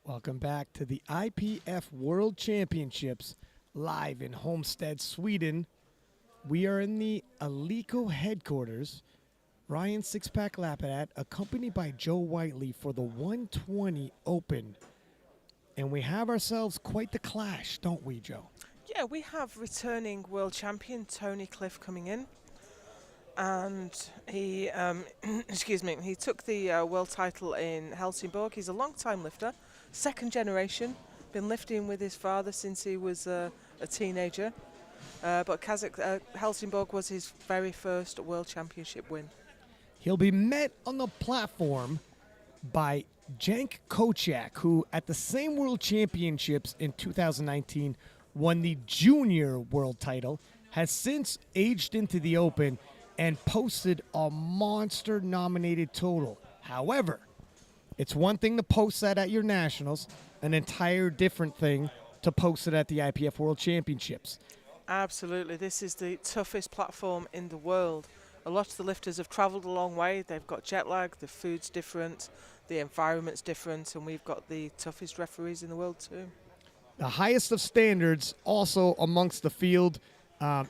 Welcome back to the IPF World Championships live in Homestead, Sweden. We are in the Alico headquarters. Ryan Sixpack Lapadat, accompanied by Joe Whiteley for the 120 Open. And we have ourselves quite the clash, don't we, Joe? Yeah, we have returning world champion Tony Cliff coming in. And he, excuse me, he took the world title in Helsingborg. He's a long-time lifter, second generation, been lifting with his father since he was a teenager. But Helsingborg was his very first world championship win. He'll be met on the platform by Jank Kojak, who at the same world championships in 2019 won the junior world title, has since aged into the Open and posted a monster-nominated total. However, it's one thing to post that at your nationals, an entire different thing to post it at the IPF World Championships. Absolutely. This is the toughest platform in the world. A lot of the lifters have travelled a long way. They've got jet lag, the food's different, the environment's different, and we've got the toughest referees in the world too. The highest of standards also amongst the field.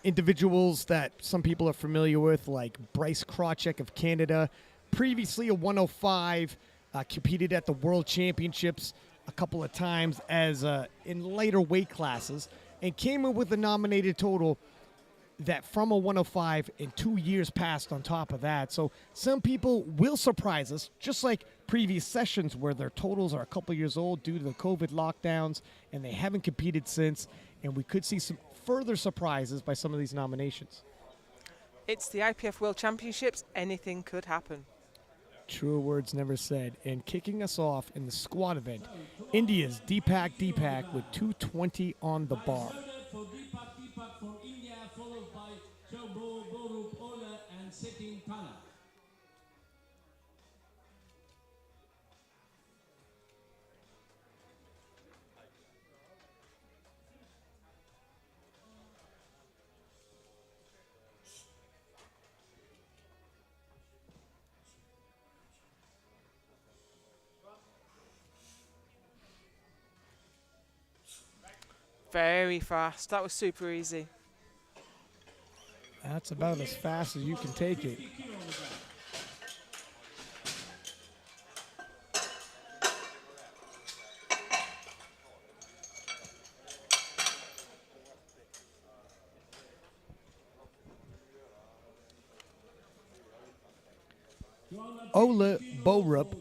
Individuals that some people are familiar with, like Bryce Krawczyk of Canada, previously a 105, competed at the World Championships a couple of times as in lighter weight classes, and came in with a nominated total that from a 105 and 2 years passed on top of that. So some people will surprise us, just like previous sessions where their totals are a couple years old due to the COVID lockdowns and they haven't competed since, and we could see some further surprises by some of these nominations. It's the IPF World Championships. Anything could happen. Truer words never said. And kicking us off in the squat event, India's Deepak Deepak with 220 on the bar. For Deepak Deepak from India, followed by Ola Borup of Denmark and Setting Tala. Very fast. That was super easy. That's about as fast as you can take it. Ola Borup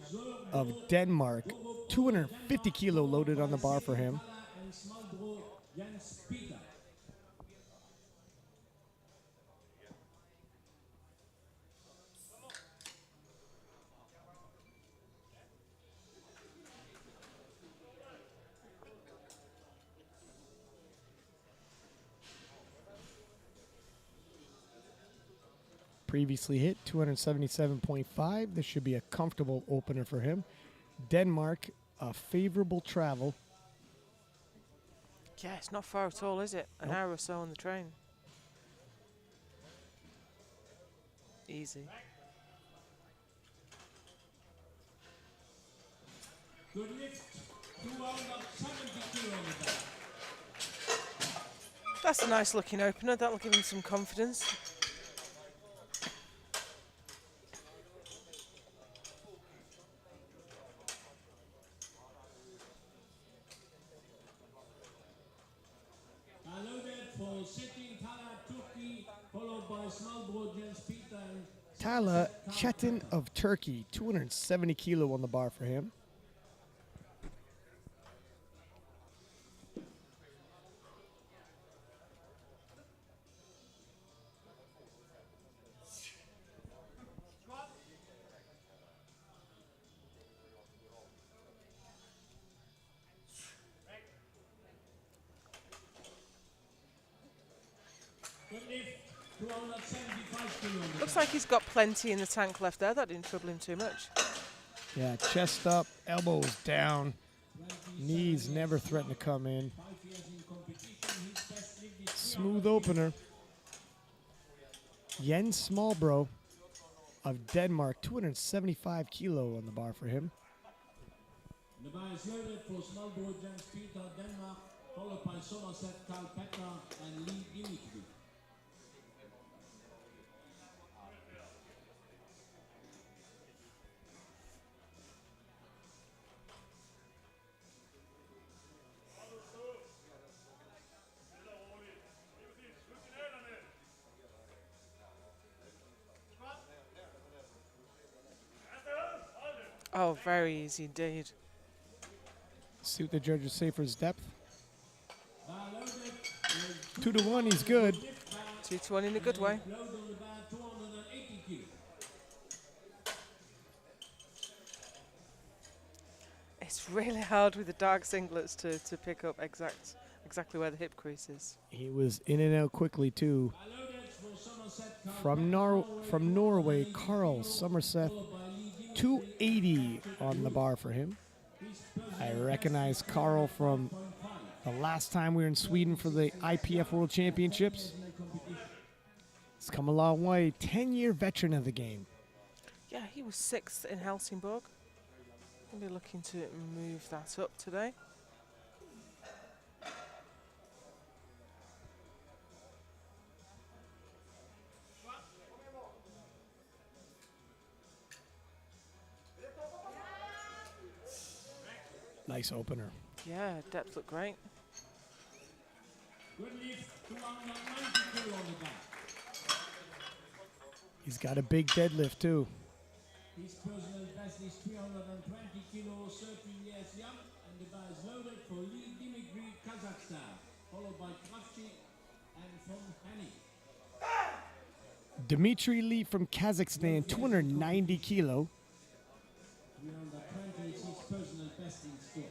of Denmark, 250 kilo loaded on the bar for him. Previously hit 277.5. This should be a comfortable opener for him. Denmark, a favorable travel. Yeah, it's not far at all, is it? An hour or so on the train. Easy. Good lift. 270 kilo on the back. That's a nice looking opener. That'll give him some confidence. Tala Chetin of Turkey, 270 kilo on the bar for him. Looks like he's got plenty in the tank left there. That didn't trouble him too much. Yeah, chest up, elbows down. Knees never threaten to come in. Smooth opener. Jens Smallbro of Denmark, 275 kilo on the bar for him. The bar is loaded for Smallboard Jank Kojak, Denmark, followed by Somerset, Pietra and Dimitri. Oh, very easy indeed. See what the judges say for his depth. 2-1, he's good. 2-1 in a good way. Load on the bar 280 kilo. It's really hard with the dark singlets to pick up exactly where the hip crease is. He was in and out quickly too. From Norway, Carl Somerseth, 280 on the bar for him. I recognize Carl from the last time we were in Sweden for the IPF World Championships. He's come a long way. 10-year veteran of the game. Yeah, he was 6th in Helsingborg. We'll be looking to move that up today. Nice opener. Yeah, depth looked great. Good lift, 290 kilo on the bar. He's got a big deadlift too. His personal best is 320 kilo, 13 years young, and the bar is loaded for Dimitri Kazakhstan, followed by Krawczyk and Von Henig. Dimitri Lee from Kazakhstan, 290 kilo. 320 is his personal best in score.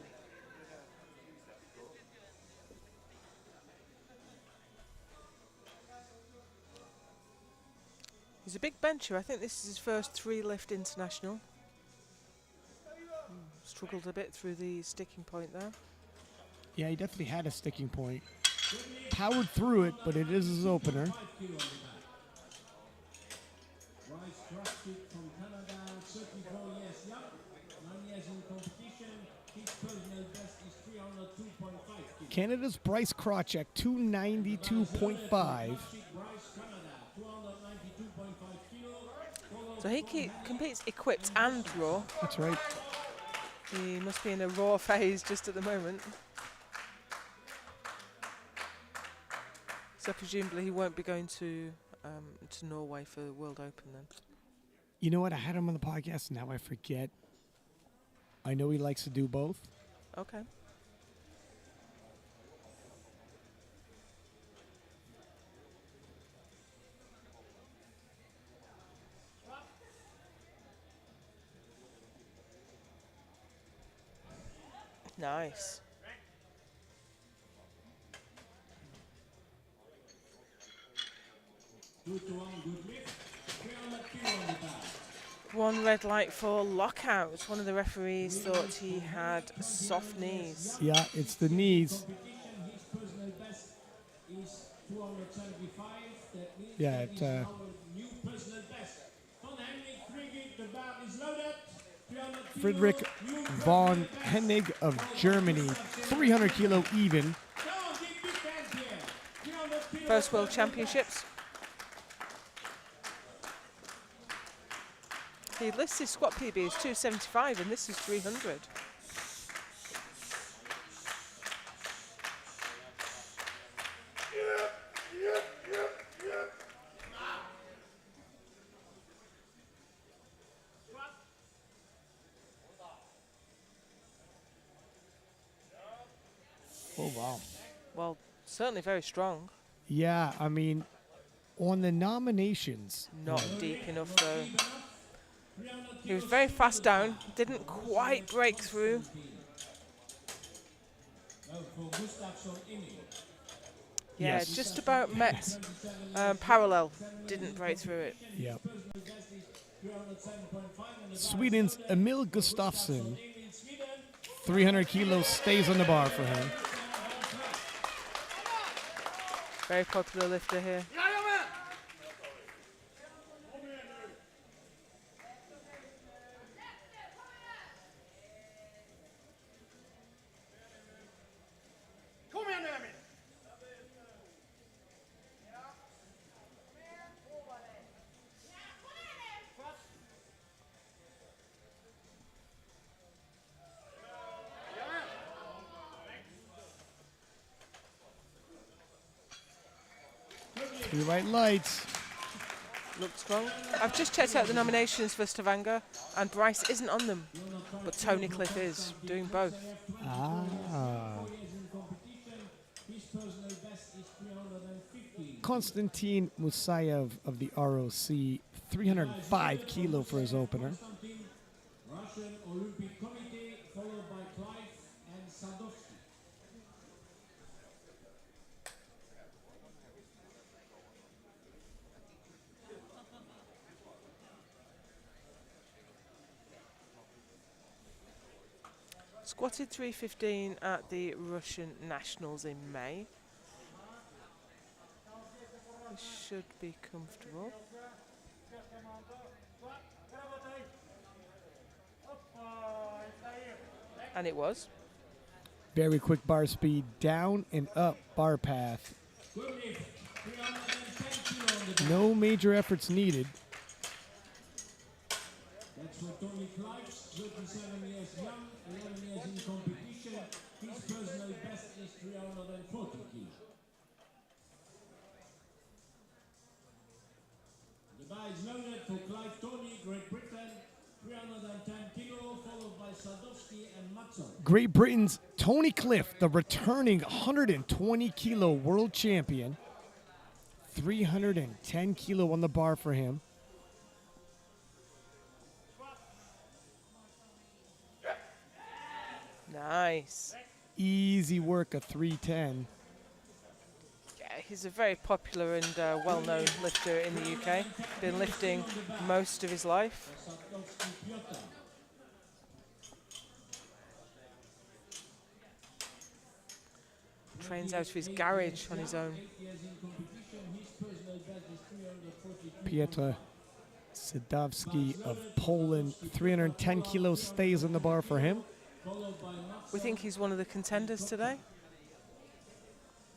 He's a big bencher. I think this is his first 3-lift international. Struggled a bit through the sticking point there. Yeah, he definitely had a sticking point. Powered through it, but it is his opener. Bryce Krawczyk from Canada, 34 years young, 9 years in competition. His personal best is 302.5 kilos. Canada's Bryce Krawczyk, 292.5. Bryce Canada, 292.5 kilos. So he competes equipped and raw. That's right. He must be in a raw phase just at the moment. So presumably he won't be going to Norway for the World Open then. You know what? I had him on the podcast. Now I forget. I know he likes to do both. Okay. Nice. Good lift, 300 kilo on the bar. One red light for lockout. One of the referees thought he had soft knees. Yeah, it's the knees. Competition, his personal best is 275. That means Yeah, that it, is our new personal best. Von Henig, 3 gig, the bar is loaded. 300 kilo, Frederick new Von personal best. Henig of Germany, 300 kilo even. Come on, big hands here. 300 kilo, First World Championships. He lists his squat PB as 275 and this is 300. Oh, wow. Well, certainly very strong. Yeah, I mean, on the nominations, Not deep enough though. He was very fast down, didn't quite break through. For Gustafsson, Emil. Yeah, Yes. just about met parallel, didn't break through it. yep. Personal best is 307.5 and the Sweden's Emil Gustafson, in Sweden. 300 kilos, stays on the bar for him. Very popular lifter here. Blue white lights. Looked strong. I've just checked out the nominations for Stavanger, and Bryce isn't on them, but Tony Cliff is, doing both. Ah. Constantine Musayev of the ROC, 305 kilo for his opener. Russian Olympic Committee, followed by Clive and Sadovsky. Squatted 315 at the Russian Nationals in May. This should be comfortable. And it was. Very quick bar speed, down and up bar path. No major efforts needed. That's for Tony Clive, 37 years young, 11 years in competition. His personal best is 340 kilos. The bar is loaded for Clive Tony, Great Britain, 310 kilo, followed by Sadovsky and Matson. Great Britain's Tony Cliff, the returning 120 kilo world champion. 310 kilo on the bar for him. Nice. Easy work, a 310. Yeah, he's a very popular and well-known lifter in the UK. Been lifting most of his life. Trains out of his garage on his own. Pietra Sadovsky of Poland, 310 kilos stays on the bar for him. We think he's one of the contenders today.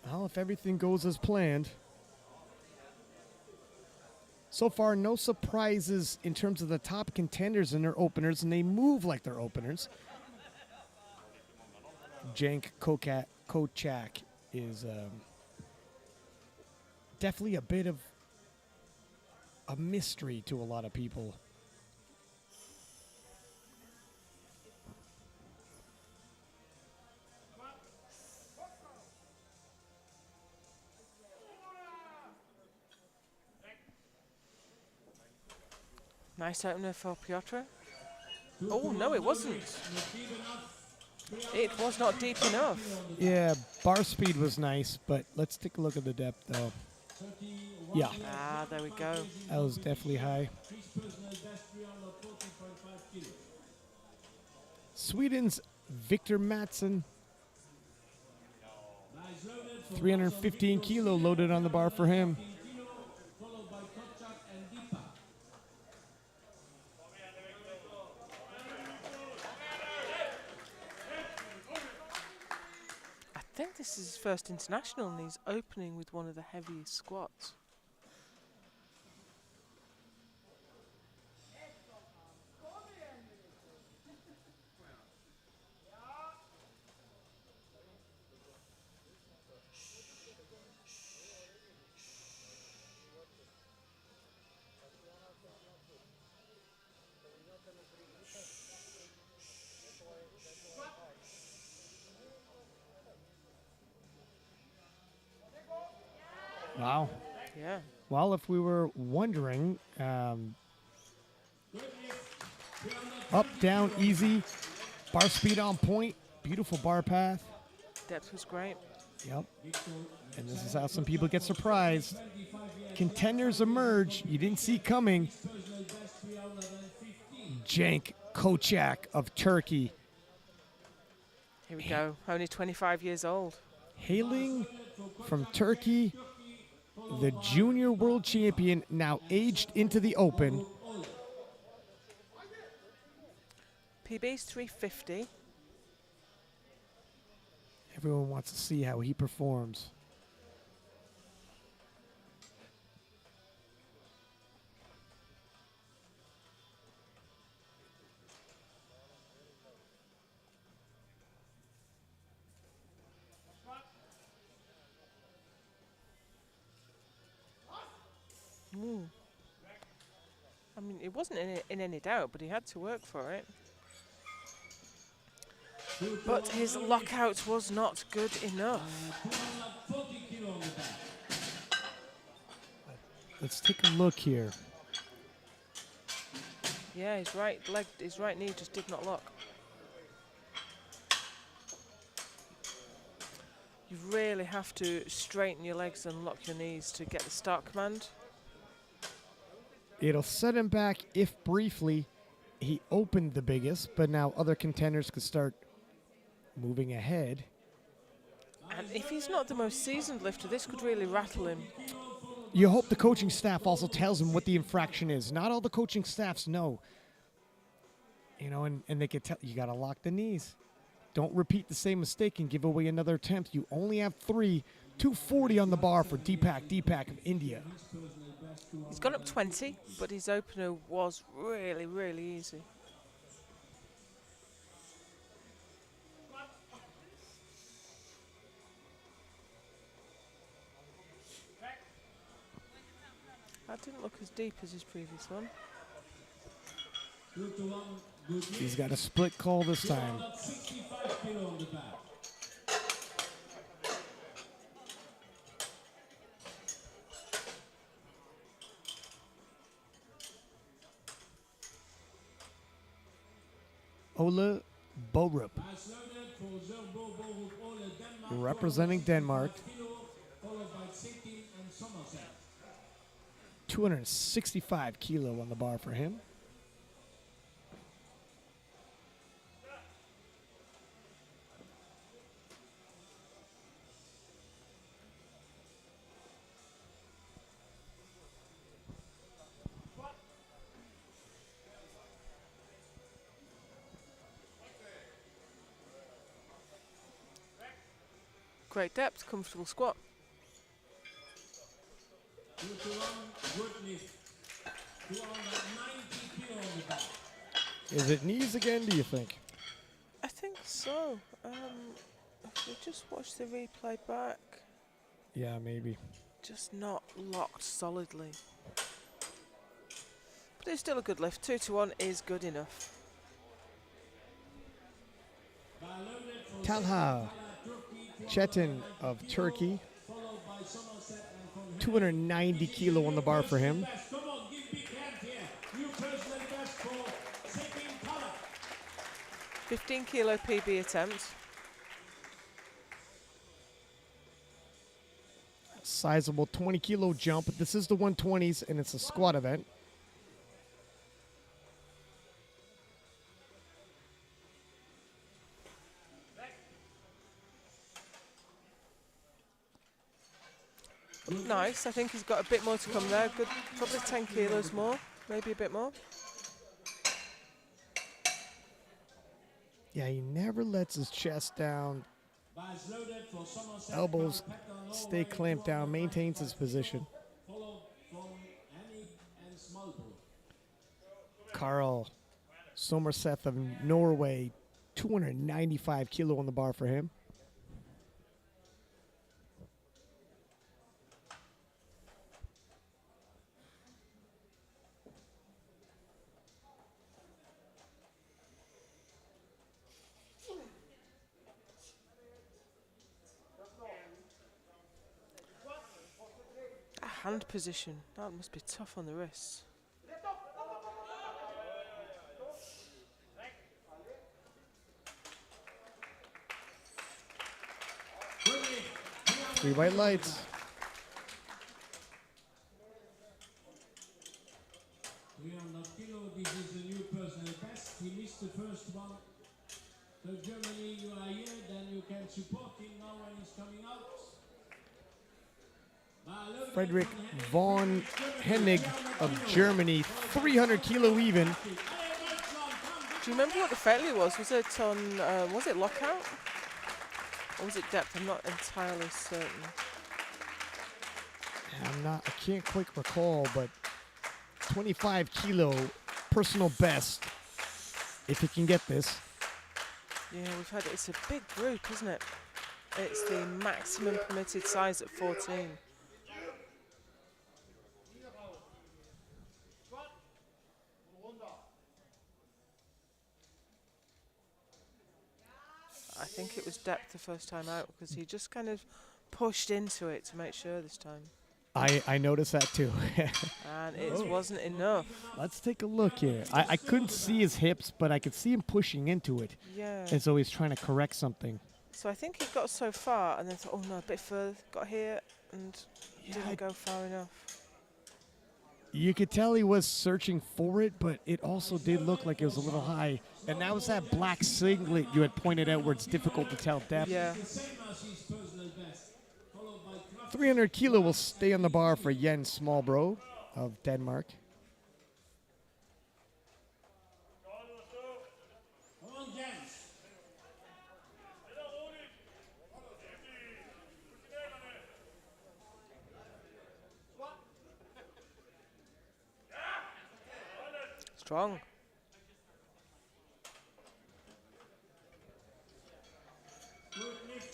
Well, if everything goes as planned. So far, no surprises in terms of the top contenders and their openers, and they move like their openers. Jank Kojak is definitely a bit of a mystery to a lot of people. Nice opener for Pietra. Oh, no, it wasn't. It was not deep enough. Yeah, bar speed was nice, but let's take a look at the depth, though. Yeah, Ah, there we go. that was definitely high. Sweden's Victor Matson, 315 kilo loaded on the bar for him. Followed by Kochak and Deepak. I think this is his first international, and he's opening with one of the heaviest squats. Wow. Yeah. Well, if we were wondering, up, down, easy, bar speed on point, beautiful bar path. Depth was great. Yep. And this is how some people get surprised. Contenders emerge you didn't see coming. Jank Kojak of Turkey, Here we go. Only 25 years old. hailing from Turkey, the junior world champion, now aged into the open. PB's 350. Everyone wants to see how he performs. I mean, it wasn't in any doubt, but he had to work for it. But his lockout was not good enough. 240 kilo on the back. Let's take a look here. Yeah, his right knee just did not lock. You really have to straighten your legs and lock your knees to get the start command. It'll set him back if briefly he opened the biggest, but now other contenders could start moving ahead. And if he's not the most seasoned lifter, this could really rattle him. You hope the coaching staff also tells him what the infraction is. Not all the coaching staffs know. You know, and they can tell you got to lock the knees. Don't repeat the same mistake and give away another attempt. You only have 3. 240 on the bar for Deepak Deepak of India. He's gone up 20, but his opener was really, really easy. That didn't look as deep as his previous one. He's got a split call this time. 65 kilo on the back. Ola Borup, representing Denmark. 265 kilo on the bar for him. Great depth, comfortable squat. Is it knees again, do you think? I think so. If we just watch the replay back, Yeah, maybe. just not locked solidly. But it's still a good lift. 2-1 is good enough. Talha Çetin of Turkey. 290 kilo on the bar for him. Come on, give big hand here. New personal best for second color. 15 kilo PB attempt. Sizable 20 kilo jump. This is the 120s and it's a squat event. Nice. I think he's got a bit more to come there. Good, probably 10 kilos more, maybe a bit more. Yeah, he never lets his chest down. Elbows stay clamped down, maintains his position. Carl Somerseth of Norway, 295 kilo on the bar for him. Hand position. That must be tough on the wrists. Three white lights. 300 kilo, this is the new personal best. He missed the first one. So Germany, you are here, then you can support him now when he's coming out. Frederick Von Henig of Germany, 300 kilo even. Do you remember what the failure was? Was it on, was it lockout? Or was it depth? I'm not entirely certain. I can't quite recall, but 25 kilo personal best, if he can get this. Yeah, we've had it. It's a big group, isn't it? It's the maximum permitted size at 14. I think it was depth the first time out because he just kind of pushed into it to make sure this time. I noticed that too. And it wasn't enough. Let's take a look here. I couldn't see his hips, but I could see him pushing into it. Yeah. And so he's trying to correct something. So I think he got so far and then thought, oh no, a bit further, got here and didn't go far enough. You could tell he was searching for it, but it also did look like it was a little high. And that was that black singlet you had pointed out where it's difficult to tell depth. Yeah. 300 kilo will stay on the bar for Jens Smallbro of Denmark. Strong.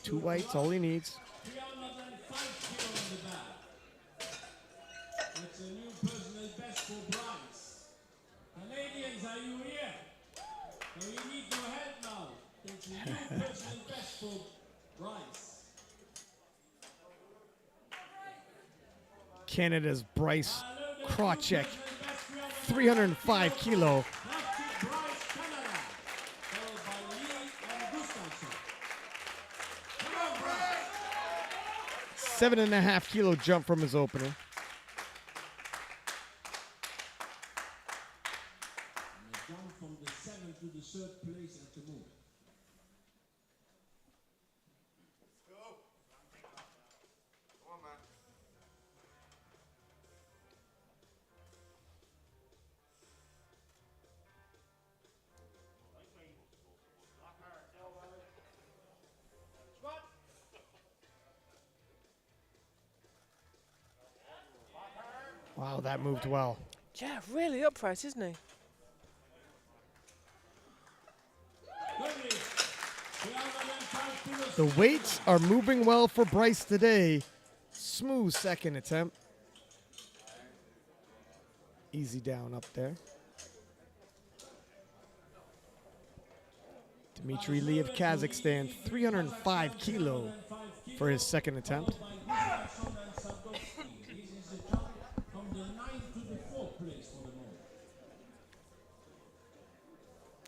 Two whites, all he needs. 305 kilo on the back. That's a new personal best for Bryce. Canadians, are you here? So you need your help now. It's a new personal best for Bryce. Canada's Bryce Krawczyk, 305 kilo. Bryce, Canada. Followed by Lee and Gustafsson. 7.5 kilo jump from his opener. And they jump from the 7th to the 3rd place at the moment. Wow, that moved well. Yeah, really upright, isn't he? The weights are moving well for Bryce today. Smooth second attempt. Easy down up there. Dimitri Lee of Kazakhstan, 305 kilo for his second attempt.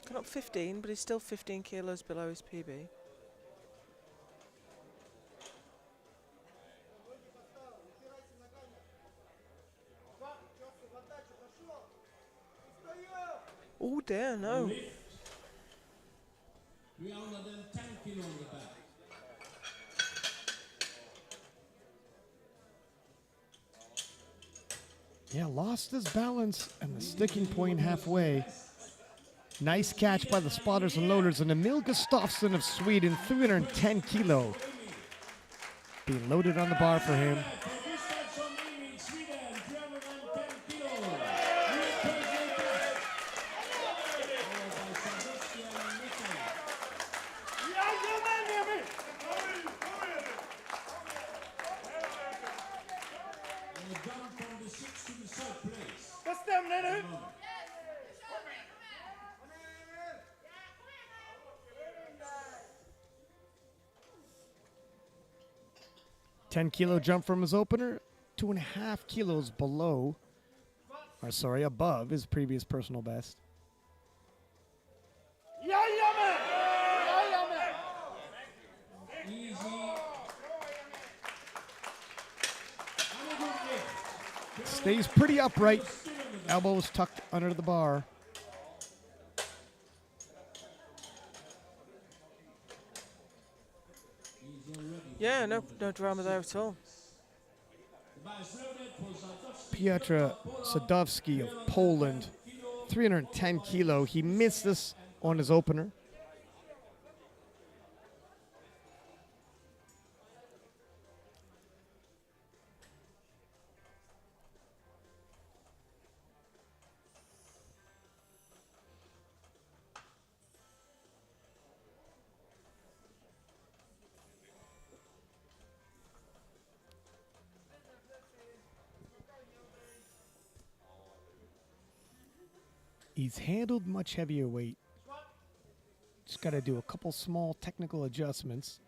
Got up 15, but he's still 15 kilos below his PB. Oh dear, no. 310 kilo on the back. Yeah, lost his balance and the sticking point halfway. Nice catch by the spotters and loaders. And Emil Gustafson of Sweden, 310 kilo. Being loaded on the bar for him. $10-kilo jump from his opener, 2.5 kilos below, or sorry, above his previous personal best. Stays pretty upright, elbows tucked under the bar. Yeah, no drama there at all. Pietra Sadovsky of Poland, 310 kilo. He missed this on his opener. He's handled much heavier weight. Just got to do a couple small technical adjustments.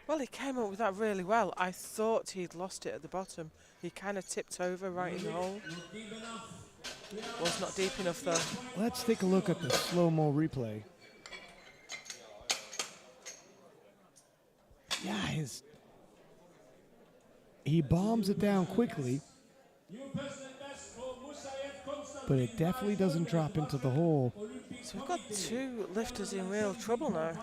Well, he came up with that really well. I thought he'd lost it at the bottom. He kind of tipped over right in the hole. Was not deep enough, though. Let's take a look at the slow-mo replay. Yeah, he bombs it down quickly, but it definitely doesn't drop into the hole. So we've got two lifters in real trouble now.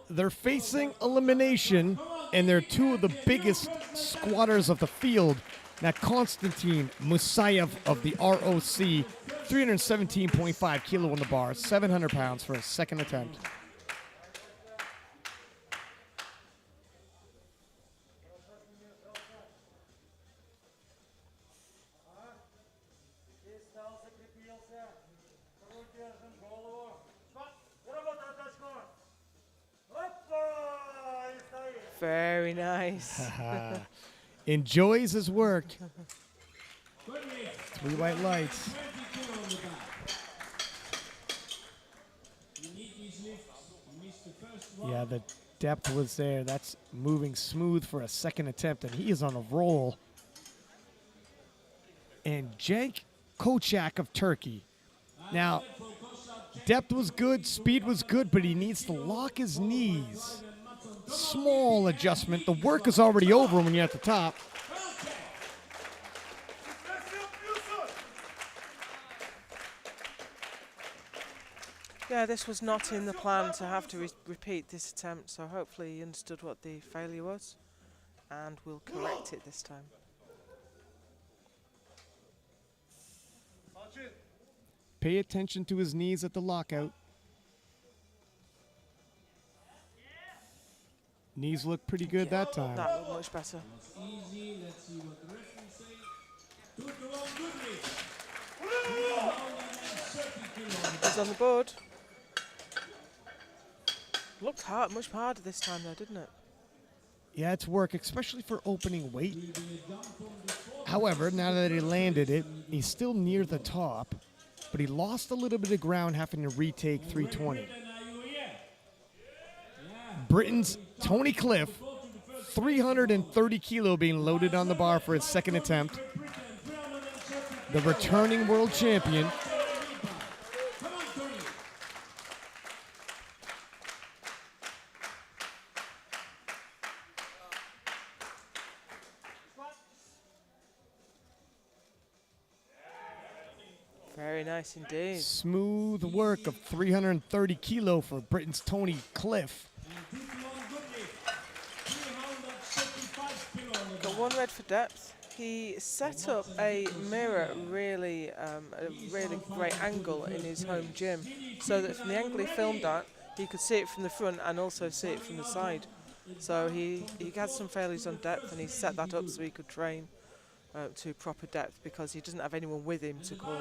They're facing elimination, and they're two of the biggest squatters of the field. Now, Constantine Musayev of the ROC, 317.5 kilo on the bar, 700 pounds for his second attempt. Very nice. Enjoys his work. 3 white lights. Yeah, the depth was there. That's moving smooth for a second attempt, and he is on a roll. And Jank Kojak of Turkey. Now, depth was good, speed was good, but he needs to lock his knees. Small adjustment. The work is already over when you're at the top. Yeah, this was not in the plan to have to repeat this attempt, so hopefully he understood what the failure was and will correct it this time. Pay attention to his knees at the lockout. Knees look pretty good that time. That looked much better. Easy. Let's see what the referee say. Took the wrong good. He's on the board. Looked hard, much harder this time though, didn't it? Yeah, it's work, especially for opening weight. However, now that he landed it, he's still near the top, but he lost a little bit of ground having to retake 320. Britain's Tony Cliff, 330 kilo being loaded on the bar for his second attempt. The returning world champion. Very nice indeed. Smooth work of 330 kilo for Britain's Tony Cliff. Got one red for depth. He set up a mirror a really great angle in his home gym, so that from the angle he filmed at, he could see it from the front and also see it from the side. So he had some failures on depth, and he set that up so he could train to proper depth, because he doesn't have anyone with him to call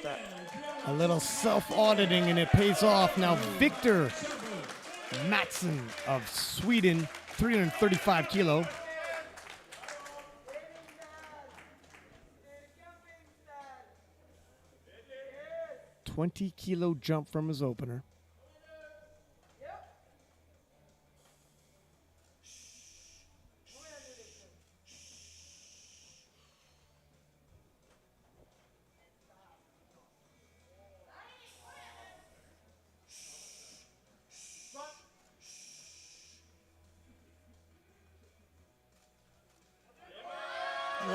depth. A little self-auditing, and it pays off. Now Victor Matson of Sweden, 335 kilo. $20 kilo jump from his opener.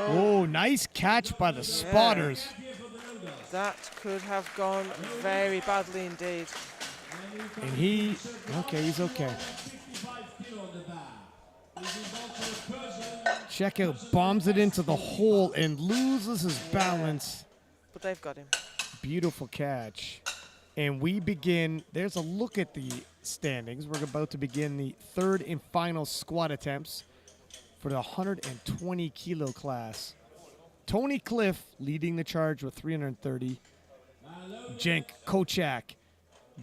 Oh, nice catch by the spotters. That could have gone very badly indeed. And he's okay. Check out, bombs it into the hole and loses his balance. But they've got him. Beautiful catch. And we begin, there's a look at the standings. We're about to begin the third and final squat attempts for the 120 kilo class. Tony Cliff leading the charge with 330. Jank Kojak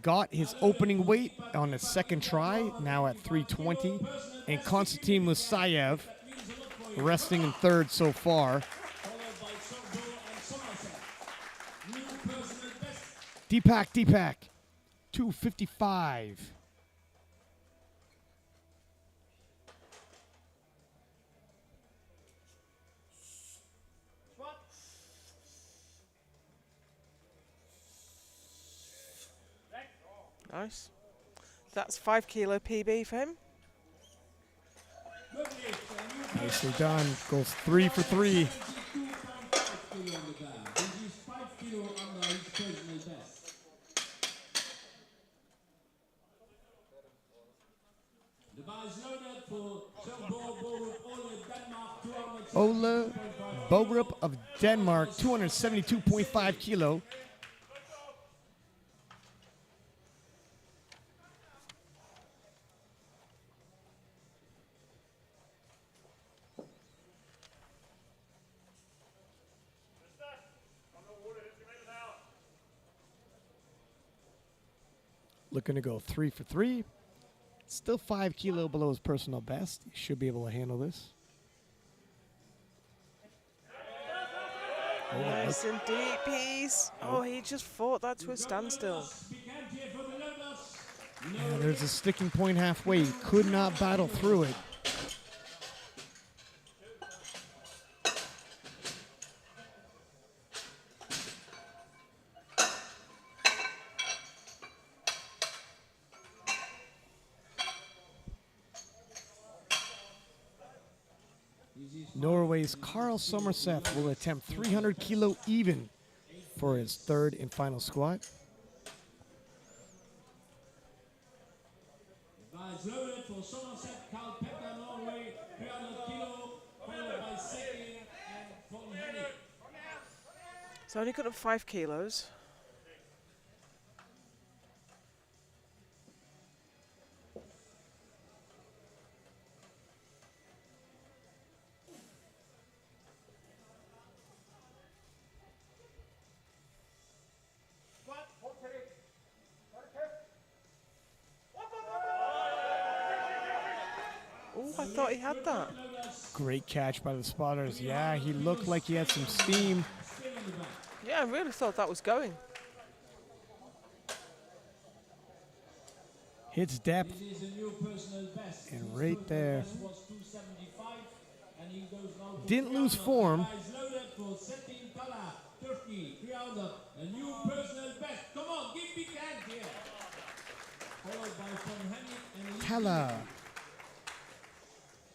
got his opening weight on the second try, now at 320. And Constantine Musayev resting in third so far. personal best. Deepak, 255. Nice. That's 5 kilo PB for him. Good lift, a new Nicely done. Goes 3 for 3. 72.5 kilo on the bar. This is 5 kilo under his personal best. The bar is loaded for Ola Borup of Denmark, Ola Borup of Denmark, 272.5 kilo. Looking to go 3 for 3. Still 5 kilo below his personal best. He should be able to handle this. Nice and deep piece. Oh, he just fought that to a standstill. Yeah, there's a sticking point halfway. He could not battle through it. Norway's Carl Somerseth will attempt 300 kilo even for his third and final squat. The bar is loaded for Somerset, Carl Pepper, Norway, 300 kilo, followed by Secchi and Von Henig. So only got up 5 kilos. Oh, I thought he had that. Great catch by the spotters. Yeah, he looked like he had some steam. Yeah, I really thought that was going. Hits depth. This is a new personal best. And right there. His was 275, and he goes now to Didn't lose 300. form. The bar is loaded for Setting Kala, Turkey, 300, a new personal best. Come on, give big hand here. Followed by Von Henig and Tala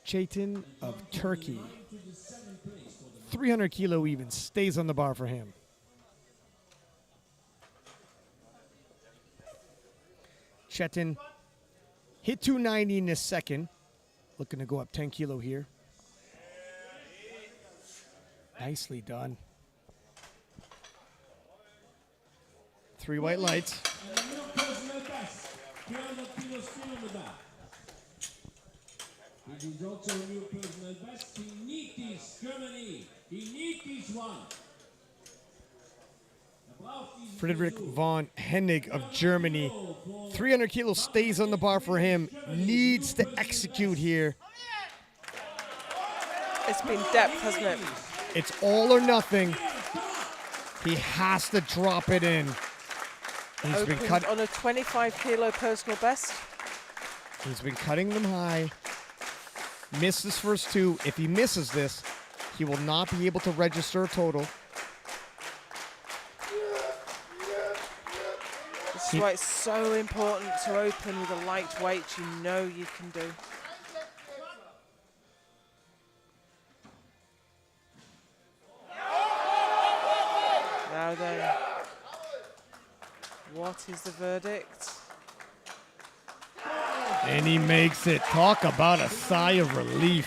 Chaitin of Turkey. 300 kilo even stays on the bar for him. Chetin hit 290 in this second. Looking to go up 10 kilo here. Nicely done. 3 white lights. And a new personal best. 300 kilos still on the bar. This is also a new personal best. He needs this, Germany. He needs this one. Frederick Von Henig of Germany. 300 kilos stays on the bar for him. Needs to execute here. It's been depth, hasn't it? It's all or nothing. He has to drop it in. He's been Opened on a 25 kilo personal best. He's been cutting them high. Missed his first 2. If he misses this, he will not be able to register a total. This is why it's so important to open with a light weight you know you can do. Now then, what is the verdict? And he makes it. Talk about a sigh of relief.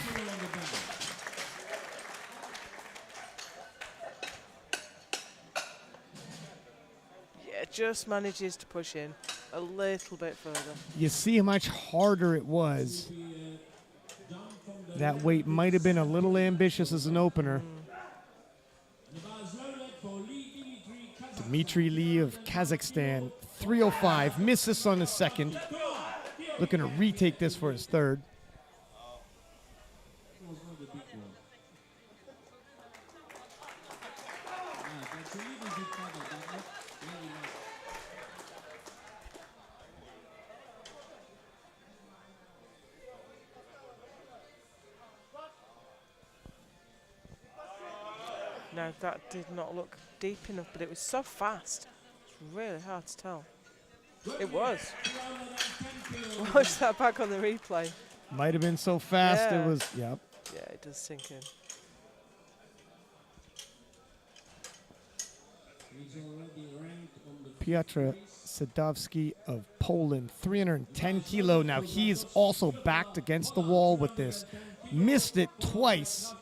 Yeah, just manages to push in a little bit further. You see how much harder it was. That weight might have been a little ambitious as an opener. Dimitri Lee of Kazakhstan, 305. Misses on his second. Looking to retake this for his third. Now that did not look deep enough, but it was so fast. It's really hard to tell. It was. Watch that back on the replay. Might have been so fast Yeah. it was, yep. Yeah, it does sink in. He's already ranked on the Pietra Sadovsky of Poland, 310 kilo. Now he's also backed against the wall with this. Missed it twice.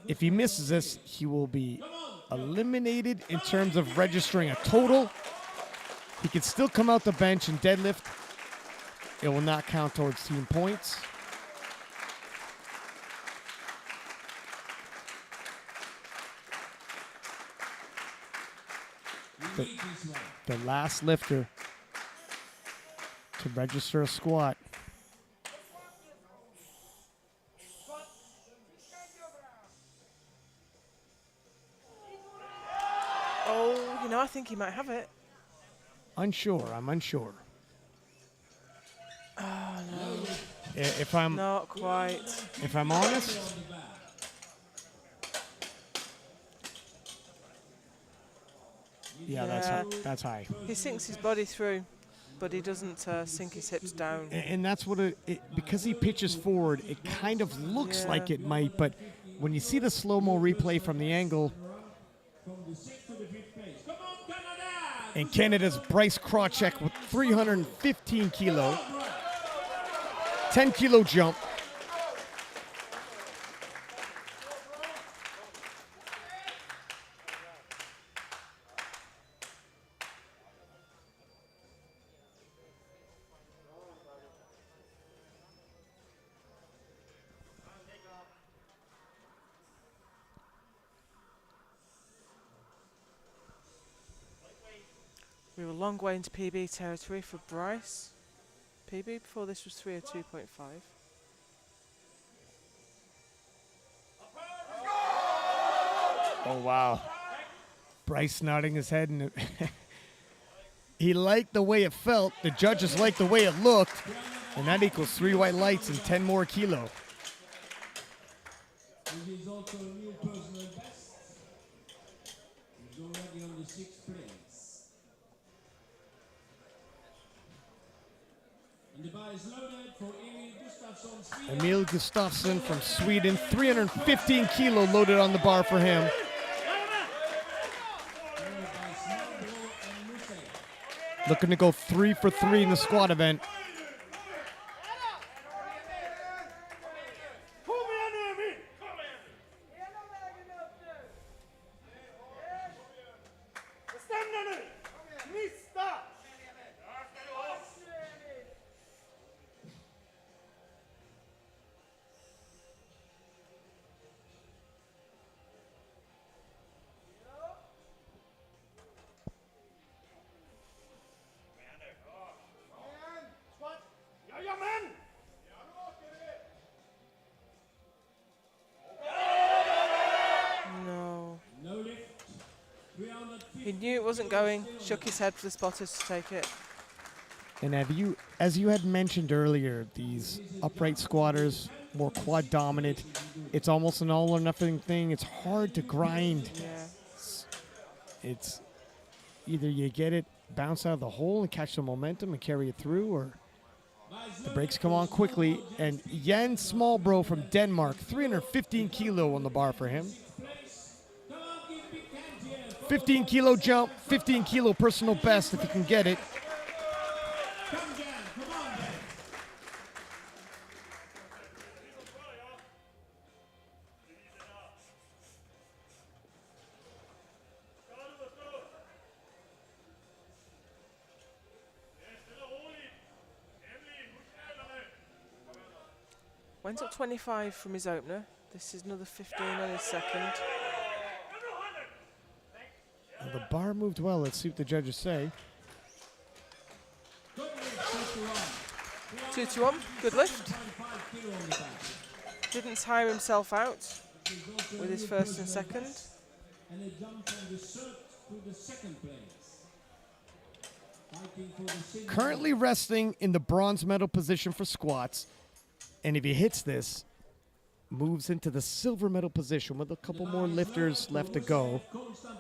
If he misses this, he will be eliminated in terms of registering a total. He can still come out the bench and deadlift. It will not count towards team points. The last lifter to register a squat. Oh, you know, I think he might have it. Unsure. I'm unsure. Oh, no. If I'm Not quite. if I'm honest, yeah, that's high. He sinks his body through, but he doesn't sink his hips down. And that's what because he pitches forward, it kind of looks Yeah. like it might, but when you see the slow-mo replay from the angle, from the 6th to the 5th place. Come on, Canada! and Canada's Bryce Krawczyk with 315 kilo, 10 kilo jump. We were a long way into PB territory for Bryce. PB before this was 302.5. Oh, wow. Bryce nodding his head, and he liked the way it felt. The judges liked the way it looked, and that equals 3 white lights and 10 more kilo. This is also a new personal best. He's already on the 6th place. And the bar is loaded for Emil Gustafson, Sweden. Emil Gustafson from Sweden, 315 kilo loaded on the bar for him. Followed by Snowball and Musayev. Looking to go 3 for 3 in the squat event. No. No lift. He knew it wasn't going, shook his head for the spotters to take it. And as you had mentioned earlier, these upright squatters, more quad dominant, it's almost an all or nothing thing. It's hard to grind. Yeah. It's either you get it, bounce out of the hole and catch the momentum and carry it through, or the brakes come on quickly. And Jan Smallbro from Denmark, 315 kilo on the bar for him. 15 kilo jump, 15 kilo personal best if he can get it. Come Jan, come on Jan. Went up 25 from his opener. This is another 15 on his second. Well, the bar moved well. Let's see what the judges say. 2 to 1, good lift. Didn't tire himself out with his first and second. And a jump from the 3rd to the 2nd place. Fighting for the silver. Currently resting in the bronze medal position for squats. And if he hits this, moves into the silver medal position with a couple more lifters left to go.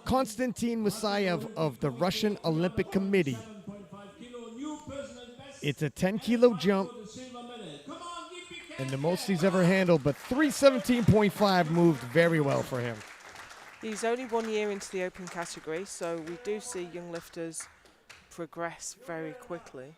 Constantine Musayev of the Russian Olympic Committee. It's a 10-kilo jump and the most he's ever handled, but 317.5 moved very well for him. He's only 1 year into the open category, so we do see young lifters progress very quickly.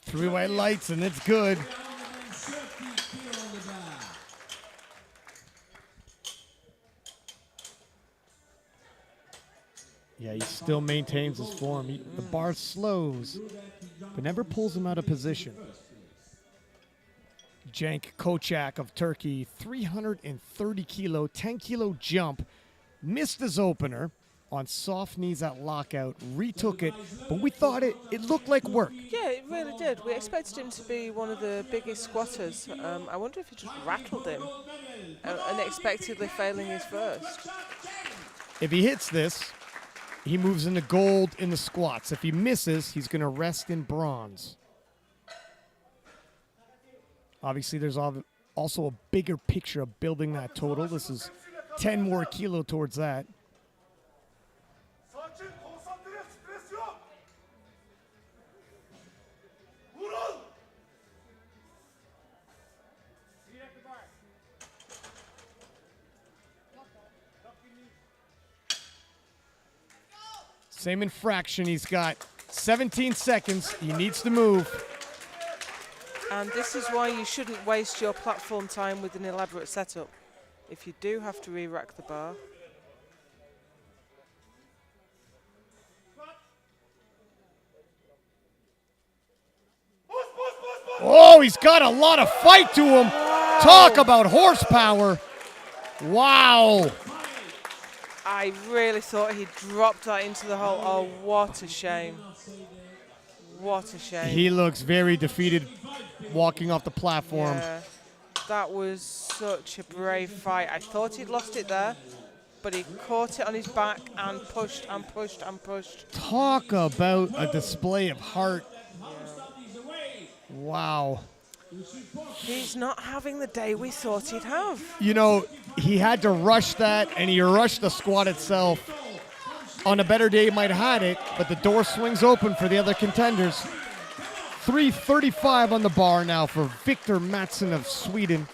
Three white lights, and it's good. Yeah, he still maintains his form. The bar slows, but never pulls him out of position. Jank Kojak of Turkey, 330-kilo, 10-kilo jump. Missed his opener on soft knees at lockout, retook it, but we thought it looked like work. Yeah, it really did. We expected him to be one of the biggest squatters. I wonder if he just rattled him, unexpectedly failing his first. If he hits this, he moves into gold in the squats. If he misses, he's going to rest in bronze. Obviously, there's also a bigger picture of building that total. This is 10 more kilo towards that. Same infraction. He's got 17 seconds. He needs to move. And this is why you shouldn't waste your platform time with an elaborate setup. If you do have to re-rack the bar. Oh, he's got a lot of fight to him. Wow. Talk about horsepower. Wow. I really thought he dropped that into the hole. Oh, what a shame. What a shame. He looks very defeated walking off the platform. Yeah, that was such a brave fight. I thought he'd lost it there, but he caught it on his back and pushed and pushed and pushed. Talk about a display of heart. Yeah. Wow. He's not having the day we thought he'd have. You know, he had to rush that, and he rushed the squat itself. On a better day, he might have had it, but the door swings open for the other contenders. 335 on the bar now for Victor Matson of Sweden.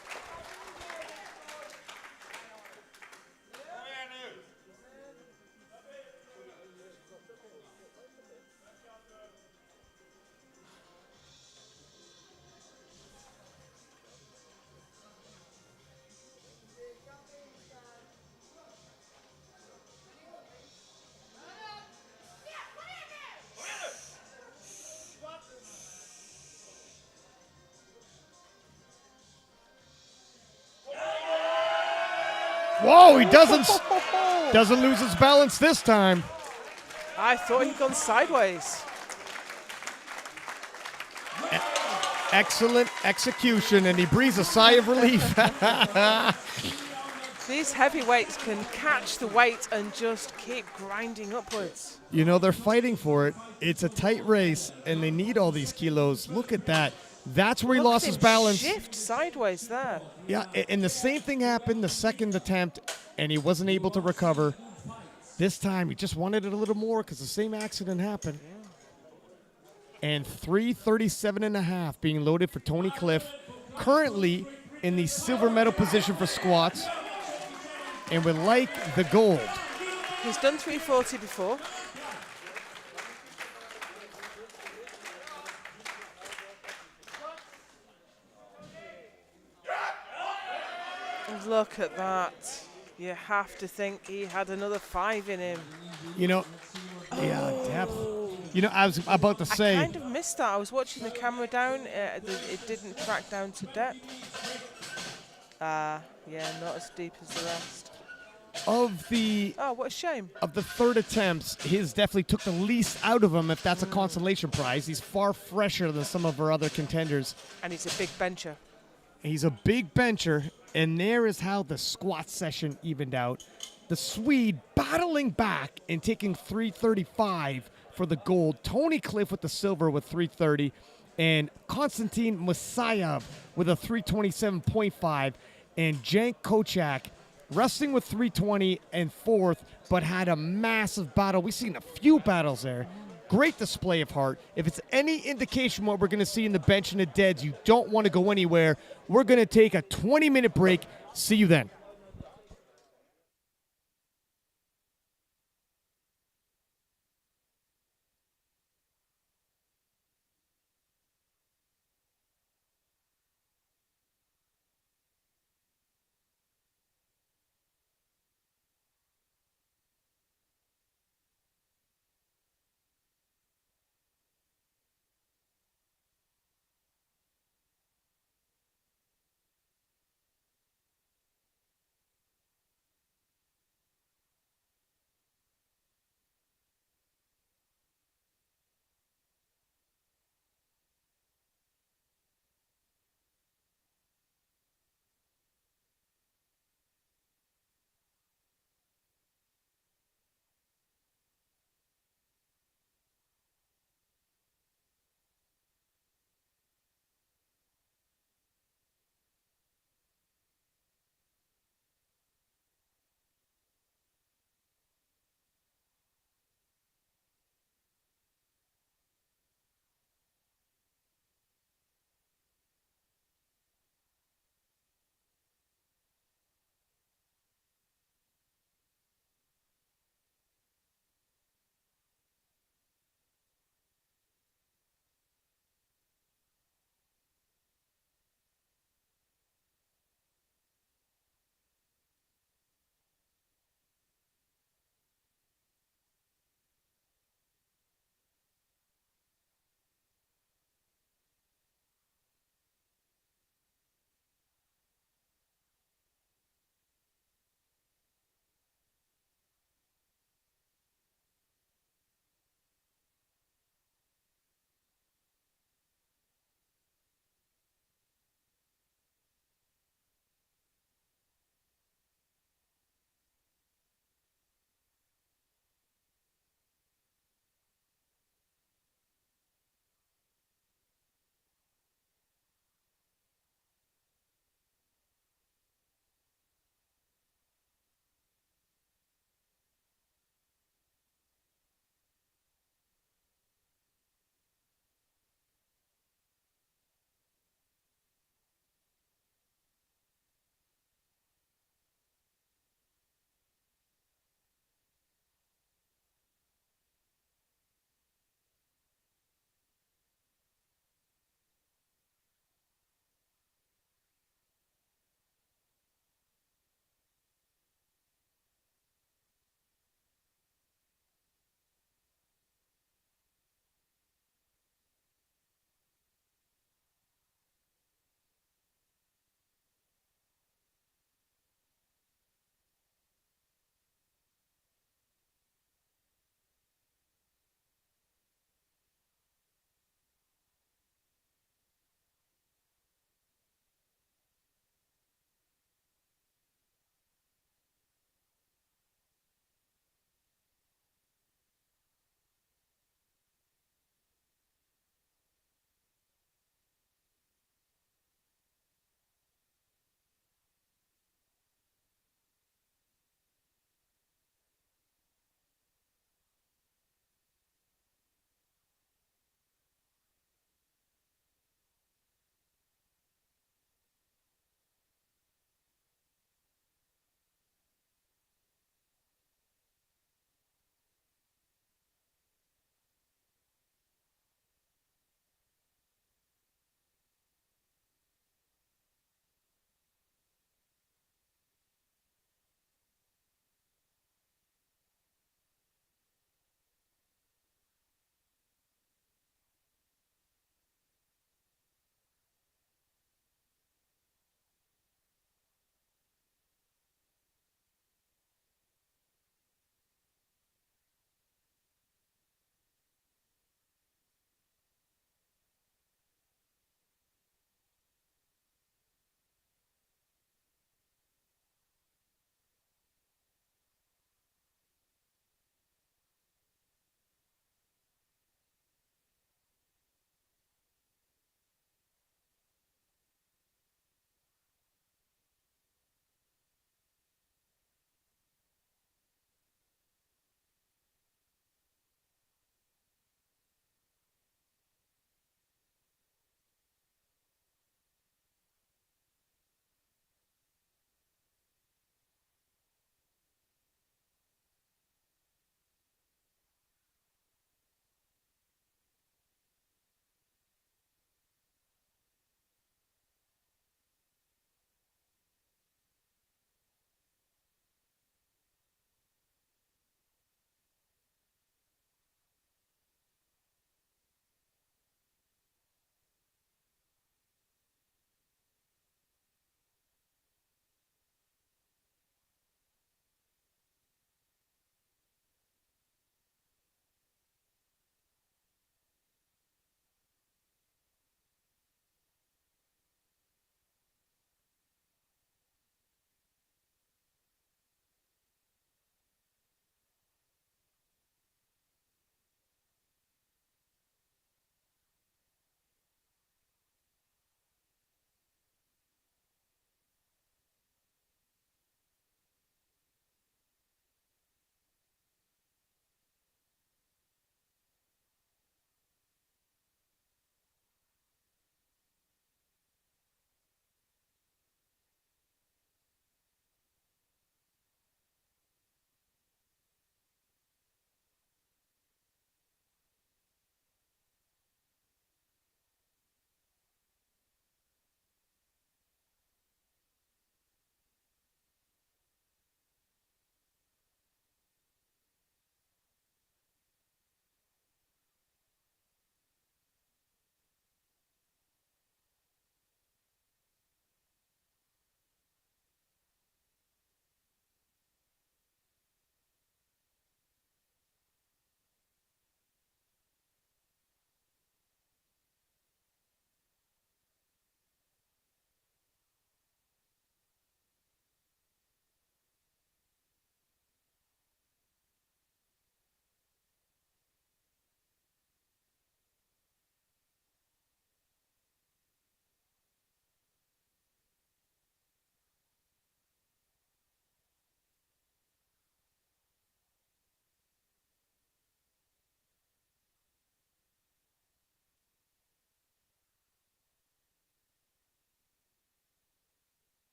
Whoa, he doesn't lose his balance this time. I thought he'd gone sideways. Excellent execution, and he breathes a sigh of relief. These heavyweights can catch the weight and just keep grinding upwards. You know, they're fighting for it. It's a tight race, and they need all these kilos. Look at that. That's where he lost his balance. Shift sideways there. Yeah, and the same thing happened the second attempt, and he wasn't able to recover. This time, he just wanted it a little more because the same accident happened. Yeah. And 337.5 being loaded for Tony Cliff, currently in the silver medal position for squats, and would like the gold. He's done 340 before. Look at that. You have to think he had another 5 in him. You know, yeah, depth. You know, I was about to say. I kind of missed that. I was watching the camera down. It didn't track down to depth. Yeah, not as deep as the rest. of the Oh, what a shame. of the third attempts, his definitely took the least out of him if that's a consolation prize. He's far fresher than some of our other contenders. And he's a big bencher. He's a big bencher, and there is how the squat session evened out. The Swede battling back and taking 335 for the gold. Tony Cliff with the silver with 330, and Constantine Musayev with a 327.5, and Jank Kojak wrestling with 320 and fourth, but had a massive battle. We've seen a few battles there. Great display of heart. If it's any indication what we're going to see in the bench and the deads, you don't want to go anywhere. We're going to take a 20-minute break. See you then.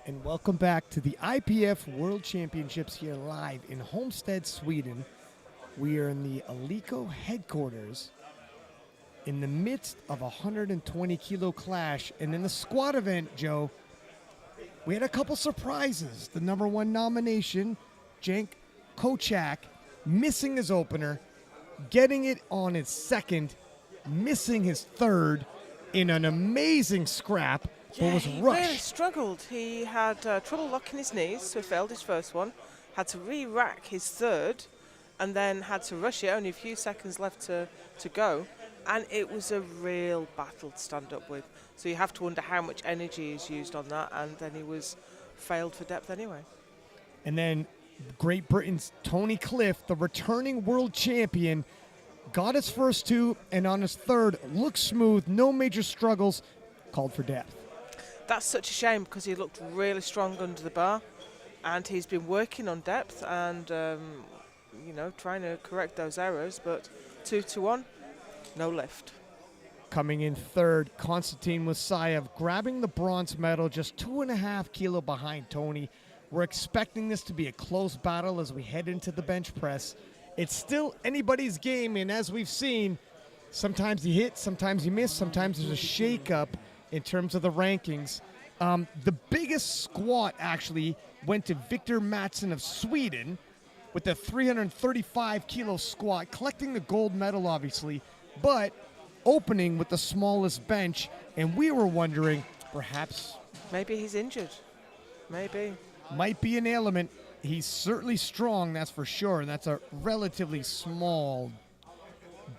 And welcome back to the IPF World Championships here live in Homestead, Sweden. We are in the Aliko headquarters in the midst of a 120 kilo clash. And in the squad event, Joe, we had a couple surprises. The #1 nomination, Jank Kojak, missing his opener, getting it on his second, missing his third in an amazing scrap. Yeah, Was he rushed. really struggled. He had trouble locking his knees, so he failed his first one. Had to re-rack his third, and then had to rush it. Only a few seconds left to go, and it was a real battle to stand up with. So you have to wonder how much energy is used on that, and then he was failed for depth anyway. And then Great Britain's Tony Cliff, the returning world champion, got his first two, and on his third, looked smooth, no major struggles, called for depth. That's such a shame because he looked really strong under the bar, and he's been working on depth and trying to correct those errors. But 2-1, no lift. Coming in third, Constantine Musayev grabbing the bronze medal, just 2.5 kilo behind Tony. We're expecting this to be a close battle as we head into the bench press. It's still anybody's game, and as we've seen, sometimes you hit, sometimes you miss, sometimes there's a shake-up in terms of the rankings. The biggest squat actually went to Victor Matson of Sweden with a 335 kilo squat, collecting the gold medal obviously, but opening with the smallest bench, and we were wondering perhaps Maybe he's injured. Maybe. might be an ailment. He's certainly strong, that's for sure, and that's a relatively small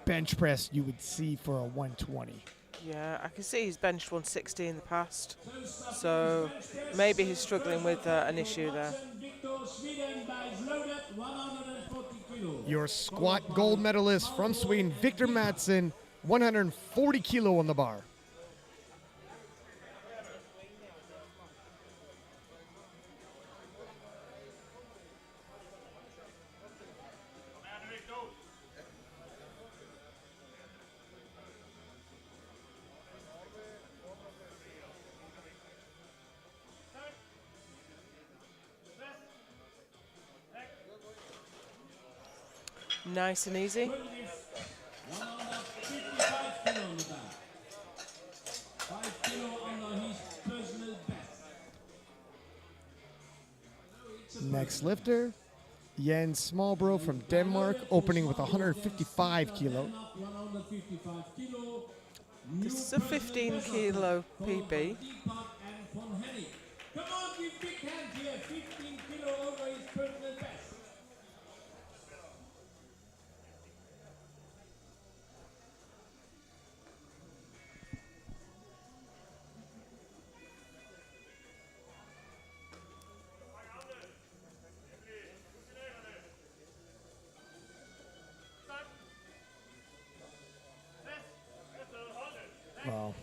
bench press you would see for a 120. Yeah, I can see he's benched 160 in the past, so maybe he's struggling with an issue there. Your squat gold medalist from Sweden, Victor Matson, 140 kilo on the bar. Nice and easy. Next lifter, Jens Smallbro from Denmark, opening with 155 kilo. This is a 15 kilo PB. Come on, give big hand here. 15 kilo over his personal best. Wow.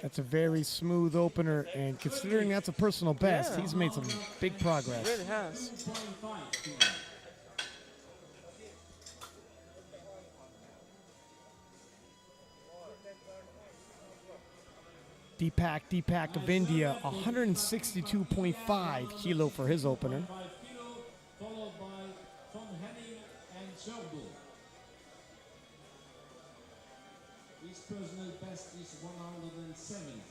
That's a very smooth opener, and considering that's a personal best, Yeah. he's made some big progress. Really has. Deepak of India, 162.5 kilo for his opener. 5 kilo, followed by Von Henig and Somerseth. His personal best is 170.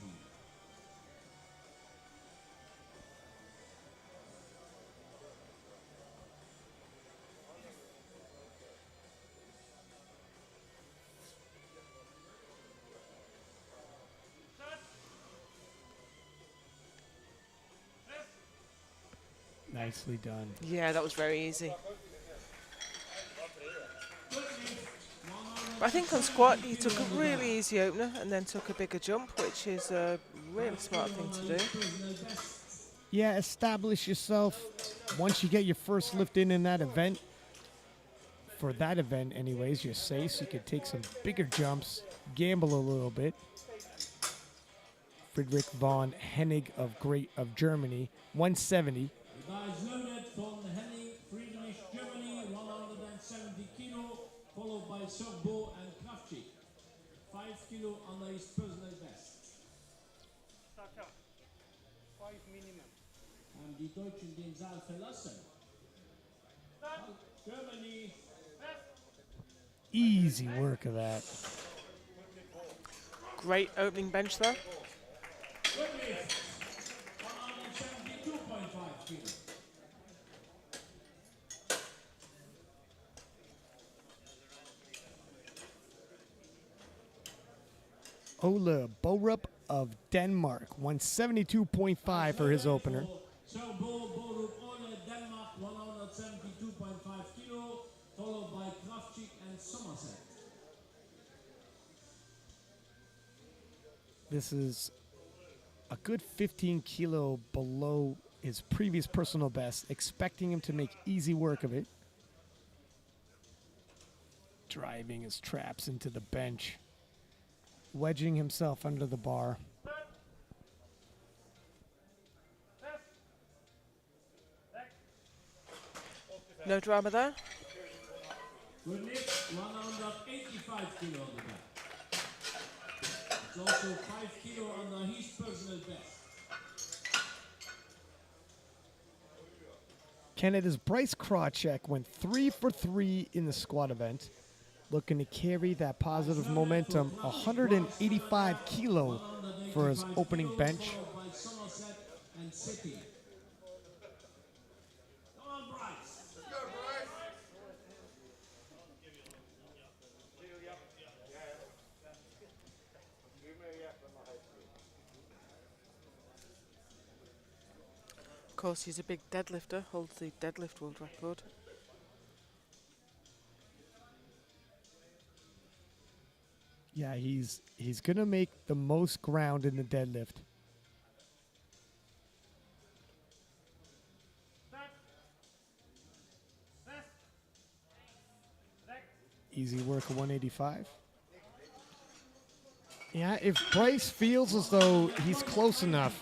Nicely done. Yeah, that was very easy. But I think on squat he took a really easy opener and then took a bigger jump, which is a really smart thing to do. Yeah, establish yourself. Once you get your first lift in that event, for that event anyways, you're safe, so you can take some bigger jumps, gamble a little bit. Frederick Von Henig of Germany, 170. The guys loaded Von Henig, Friedrich, Germany, 170 kilo, followed by Somerseth and Krawczyk, 5 kilo under his personal best. Und die Deutschen den Saal verlassen. Germany. Easy work of that. Great opening bench there. Good lift. 172.5 kilos. Ola Borup of Denmark, 172.5 for his opener. So Borup of Denmark, 172.5 kilo, followed by Krawczyk and Somerset. This is a good 15 kilo below his previous personal best, expecting him to make easy work of it. Driving his traps into the bench, wedging himself under the bar. No drama there. Good lift, 185 kilo on the back. It's also 5 kilo under his personal best. Canada's Bryce Krawczyk went 3 for 3 in the squat event, looking to carry that positive momentum. 185 kilo for his opening bench. Followed by Somerset and City. Come on, Bryce. Of course, he's a big deadlifter, holds the deadlift world record. Yeah, he's gonna make the most ground in the deadlift. Easy work of 185. Yeah, if Bryce feels as though he's close enough,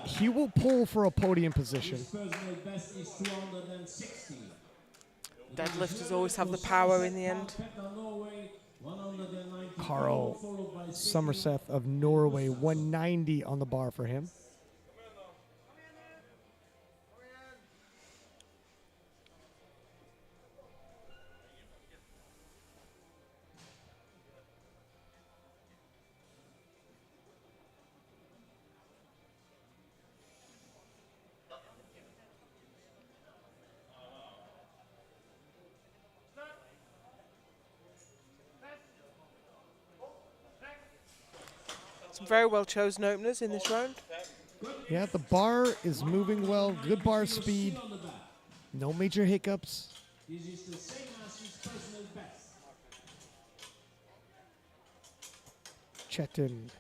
he will pull for a podium position. His personal best is 260. Deadlifters always have the power in the end. Pietra, Norway, 194, Carl followed by City. Somerseth of Norway, 190 on the bar for him. Some very well chosen openers in this round. Yeah, the bar is moving well, good bar speed, no major hiccups. This is the same as his personal best. Chetin.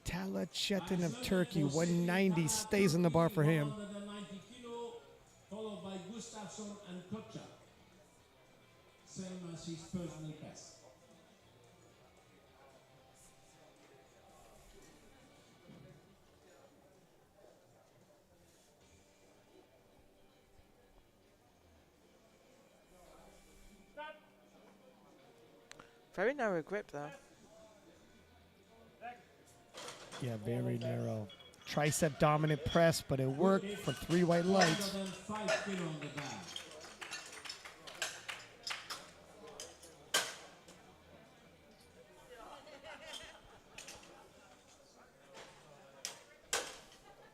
Tala Chetin of Turkey, 190, stays in the bar for him. 190 kilo, followed by Gustafsson and Kochak. Same as his personal best. Very narrow grip there. Yeah, very narrow. Tricep dominant press, but it worked for 3 white lights. 105 kilo on the bag.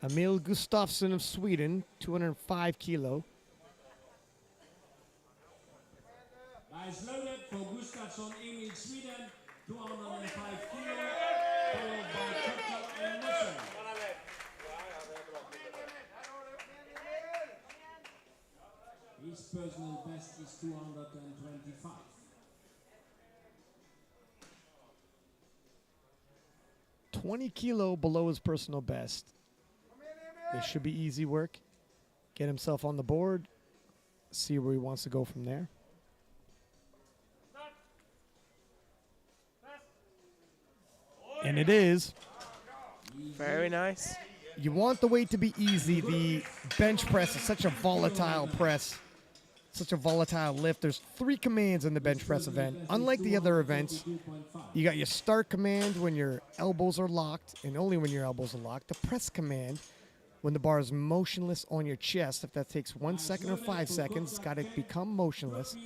Emil Gustafson of Sweden, 205 kilo. Nice loaded for Gustafsson, Emil, Sweden, 205 kilo, followed by Kochak and Matson. His personal best is 225. $20 kilo below his personal best. This should be easy work. Get himself on the board, see where he wants to go from there. And it is. Very nice. You want the weight to be easy. The bench press is such a volatile press. such a volatile lift. There's 3 commands in the bench press event. Unlike the other events, you got your start command when your elbows are locked, and only when your elbows are locked. The press command when the bar is motionless on your chest. If that takes 1 second or 5 seconds, it's got to become motionless.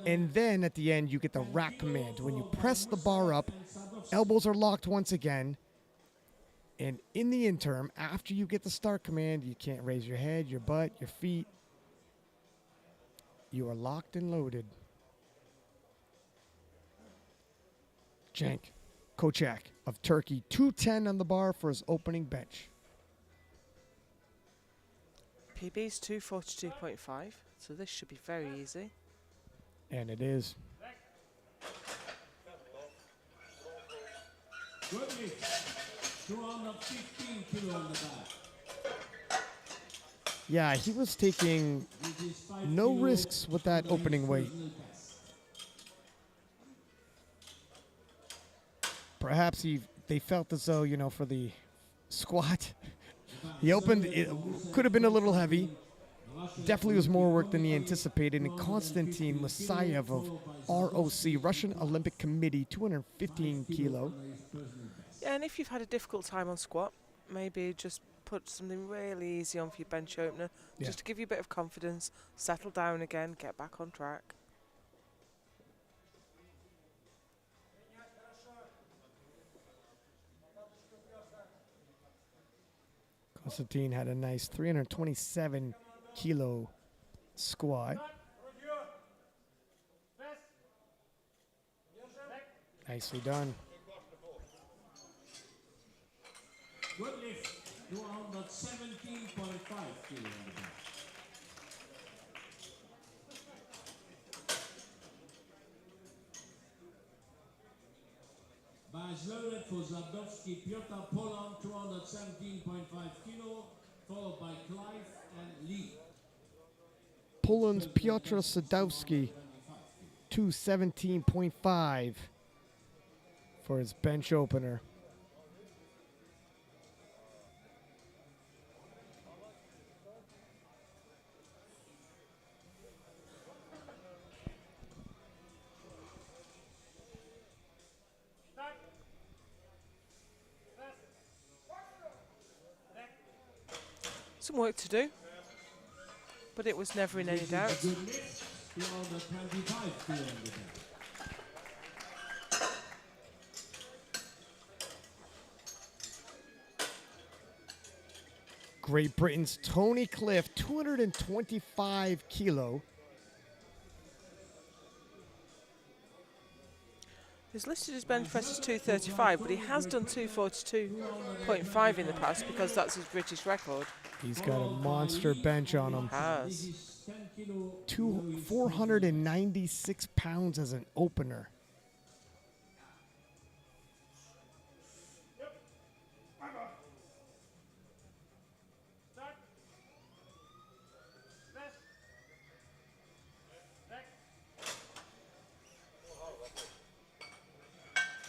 And then at the end, you get the rack command. When you press the bar up, elbows are locked once again. And in the interim, after you get the start command, you can't raise your head, your butt, your feet. You are locked and loaded. Jank Kojak of Turkey, 210 on the bar for his opening bench. PB's 242.5, so this should be very easy. And it is. Good lift. 215 kilo on the back. Yeah, he was taking no risks with that opening weight. Perhaps they felt as though, for the squat, he opened, it could have been a little heavy. Definitely was more work than he anticipated. And Constantine Musayev of ROC, Russian Olympic Committee, 215 kilo. Yeah, and if you've had a difficult time on squat, maybe just put something really easy on for your bench opener, just to give you a bit of confidence, settle down again, get back on track. Constantine had a nice 327 kilo squat. Nicely done. Good lift. 217.5 kilo on the back. Badge loaded for Sadovsky, Pietra, Poland, 217.5 kilo, followed by Clive and Lee. Poland's Pietra Sadovsky, 217.5 for his bench opener. Some work to do, but it was never in any doubt. Good lift. 225 kilo on the back. Great Britain's Tony Cliff, 225 kilo. He's listed his bench press as 235, but he has done 242.5 in the past because that's his British record. He's got a monster bench on him. Has. 496 pounds as an opener.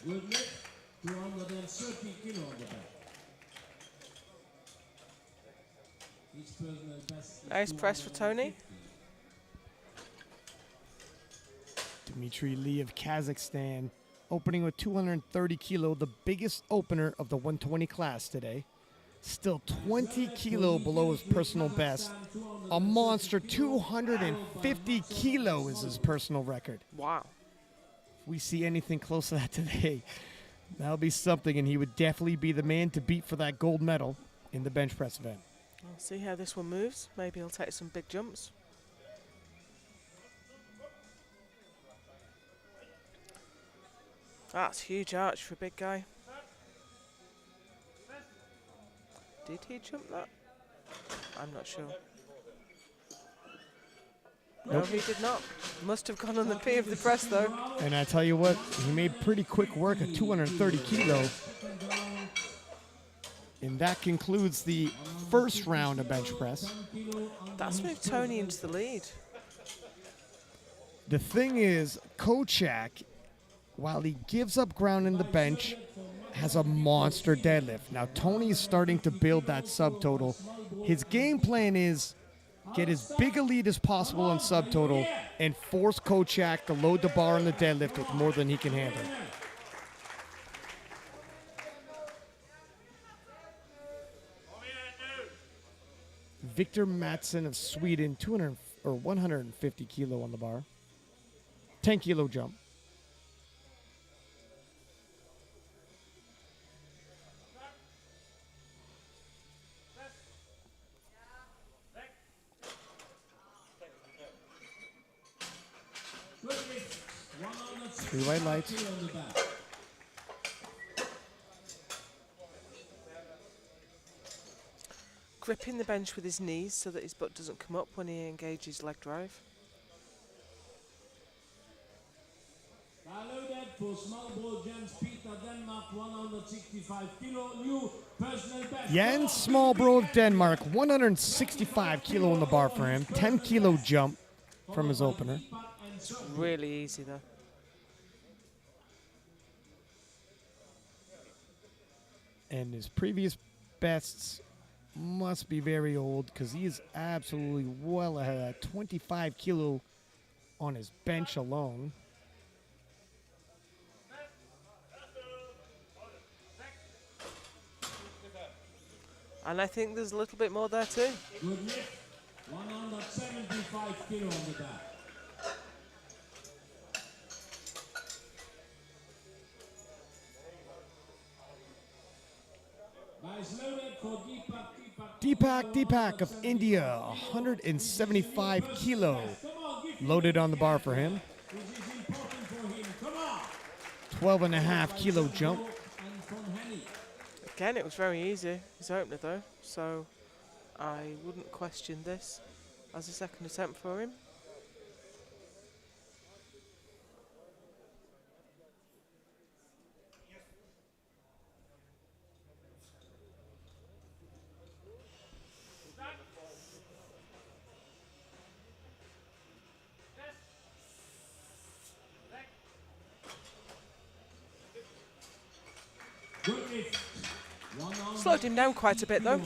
Good lift. 230 kilo on the back. Each personal best is Nice press for Tony. 250. Dimitri Lee of Kazakhstan, opening with 230 kilo, the biggest opener of the 120 class today. Still 20 kilo below his personal best. A monster 250 kilo is his personal record. Wow. If we see anything close to that today, that'll be something, and he would definitely be the man to beat for that gold medal in the bench press event. We'll see how this one moves. Maybe he'll take some big jumps. That's huge arch for a big guy. Did he jump that? I'm not sure. No, Nope. he did not. Must have gone on the P of the press, though. And I tell you what, he made pretty quick work at 230 kilo. And that concludes the first round of bench press. That's moved Tony into the lead. The thing is, Kochak, while he gives up ground in the bench, has a monster deadlift. Now, Tony's starting to build that subtotal. His game plan is get as big a lead as possible on subtotal, and force Kochak to load the bar on the deadlift with more than he can handle. Victor Matson of Sweden, 150 kilo on the bar. 10 kilo jump. Three white lights. Gripping the bench with his knees so that his butt doesn't come up when he engages leg drive. Loaded for small ball Jens Pietra Denmark, 165 kilo, new personal best. Jens Smallbro of Denmark, 165 kilo on the bar for him. 10 kilo jump from his opener. It's really easy though. And his previous bests must be very old because he is absolutely well ahead of that. 25 kilo on his bench alone. And I think there's a little bit more there too. Good lift, 175 kilo on the back. Nice loaded for Deepak Deepak of India, 175 kilo. Loaded on the bar for him. This is important for him. Come on. 12.5 kilo jump. And from Hennig. Again, it was very easy, his opener though, so I wouldn't question this as a second attempt for him. Good lift. Slowed him down quite a bit though.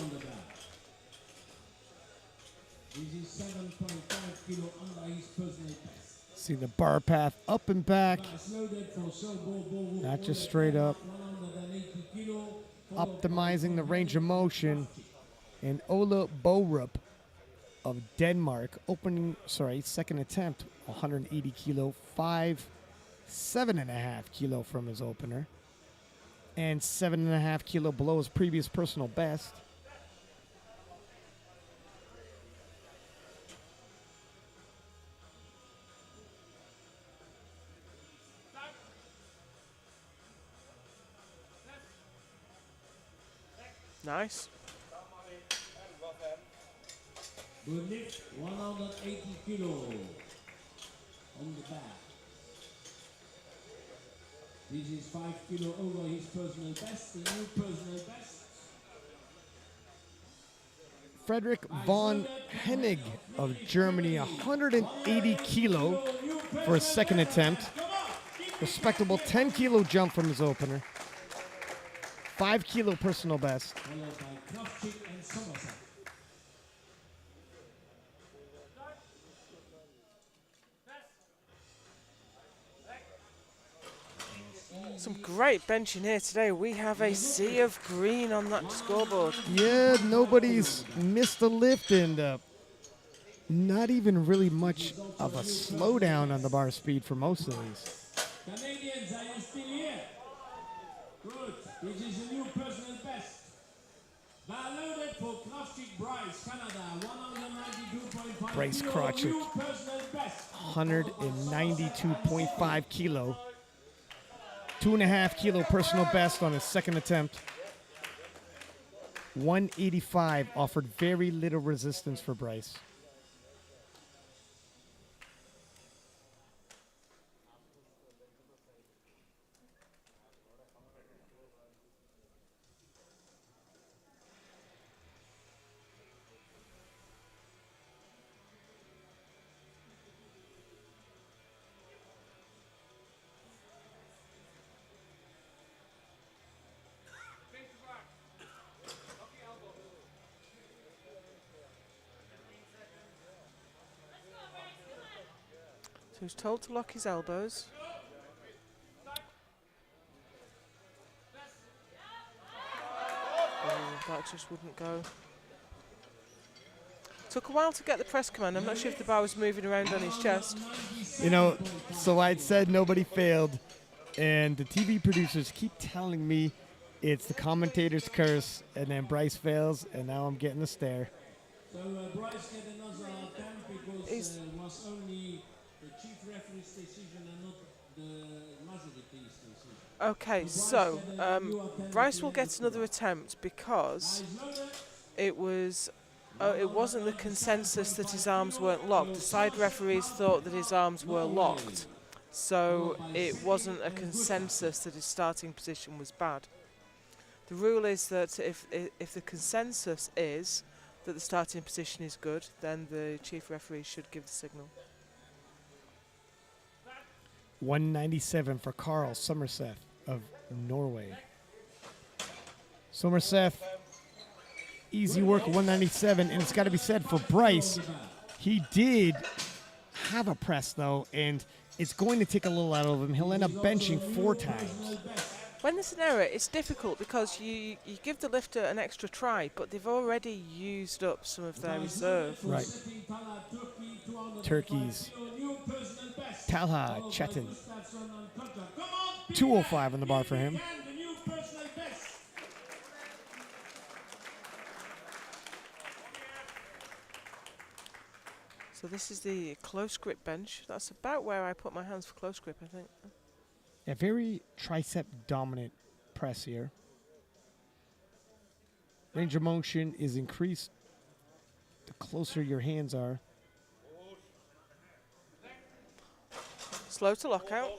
This is 7.5 kilo under his personal best. See the bar path up and back, Nice loaded for Borup not of just straight up. 180 kilo. Optimizing the range of motion. And Ola Borup of Denmark, second attempt, 180 kilo, 7.5 kilo from his opener. And 7.5 kilo below his previous personal best. Nice. Good lift, 180 kilo on the back. This is 5 kilo over his personal best, the new personal best. Frederick Von Henig of Germany, 180 kilo for his second attempt. Respectable 10 kilo jump from his opener. 5 kilo personal best. Followed by Kochak and Somerset. Some great benching here today. We have a sea of green on that scoreboard. Yeah, nobody's missed a lift and not even really much of a slowdown on the bar speed for most of these. Canadians, are you still here? Good. This is a new personal best. Loaded for Krawczyk Bryce, Canada, 192.5 Bryce kilo, Krawczyk. new personal best. 192.5 kilo. 2.5 kilo personal best on his second attempt. 185 offered very little resistance for Bryce. he's told to lock his elbows. Oh, that just wouldn't go. Took a while to get the press command. I'm not sure if the bar was moving around on his chest. You know, so I'd said nobody failed, and the TV producers keep telling me it's the commentator's curse, and then Bryce fails, and now I'm getting the stare. So Bryce get another attempt because it was only the chief referee's decision and not the majority's decision. Okay, so Bryce will get another attempt because it wasn't the consensus that his arms weren't locked. The side referees thought that his arms were locked, so it wasn't a consensus that his starting position was bad. The rule is that if the consensus is that the starting position is good, then the chief referee should give the signal. 197 for Carl Somerseth of Norway. Somerseth, easy work, 197, and it's got to be said for Bryce, he did have a press though, and it's going to take a little out of him. He'll end up benching 4 times. When there's an error, it's difficult because you give the lifter an extra try, but they've already used up some of their reserve. Right. Turkeys. Talha Chetin. 205 on the bar for him. So this is the close grip bench. That's about where I put my hands for close grip, I think. A very tricep dominant press here. Range of motion is increased the closer your hands are. Slow to lock out.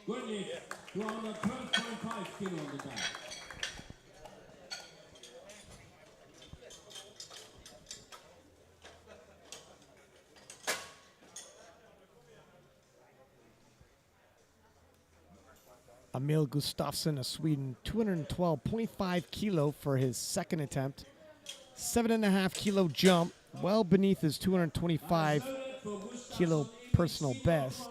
Good, Nick. You're on the 12.5 kilo on the back. Emil Gustafson of Sweden, 212.5 kilo for his second attempt. 7.5 kilo jump, well beneath his 225 kilo personal best.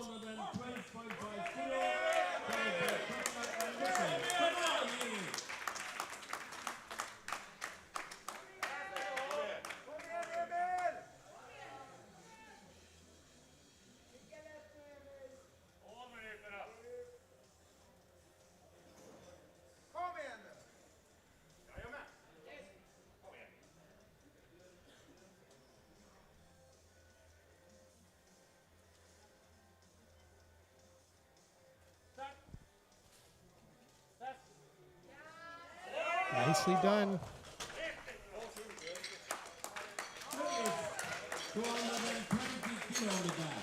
Nicely done. 220 kilo on the back.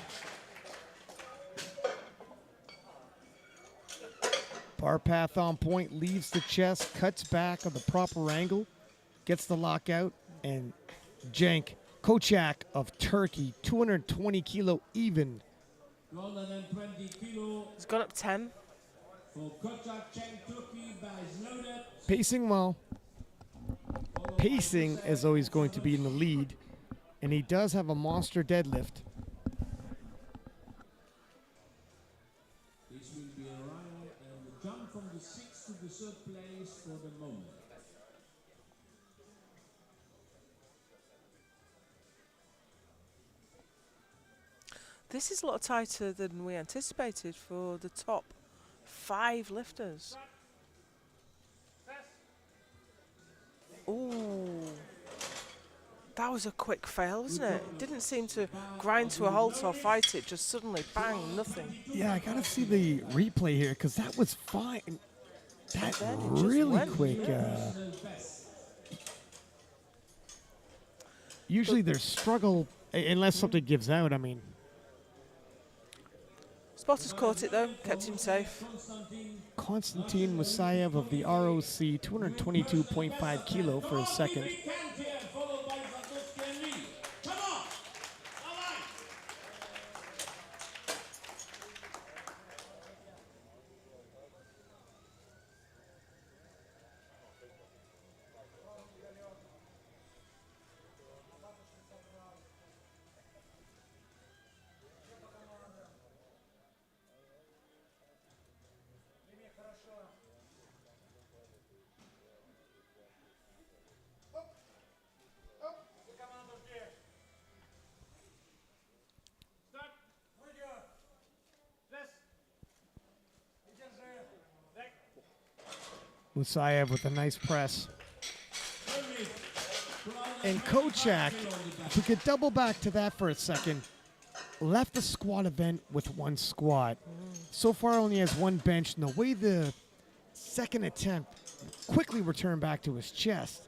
Bar path on point, leaves the chest, cuts back on the proper angle, gets the lockout, and Jank Kojak of Turkey, 220 kilo even. 220 kilo He's gone up 10. for Kochak, Jank, Turkey, Bryce loaded. Pacing well. Pacing is always going to be in the lead, and he does have a monster deadlift. This will be a round and the jump from the 6th to the 3rd place for the moment. This is a lot tighter than we anticipated for the top 5 lifters. Ooh, that was a quick fail, wasn't it? It didn't seem to grind to a halt or fight it, just suddenly bang, nothing. Yeah, I gotta see the replay here because that was fine. That then it just really went, quick. yeah. Usually there's struggle unless something gives out. I mean, Spotters caught it though, kept him safe. Constantine Musayev of the ROC, 222.5 kilo for his second. Followed by Sadovsky and Lee. Come on! All right! Musayev with a nice press. And Kochak, if we could double back to that for a second, left the squat event with one squat. So far only has one bench, and the way the second attempt quickly returned back to his chest,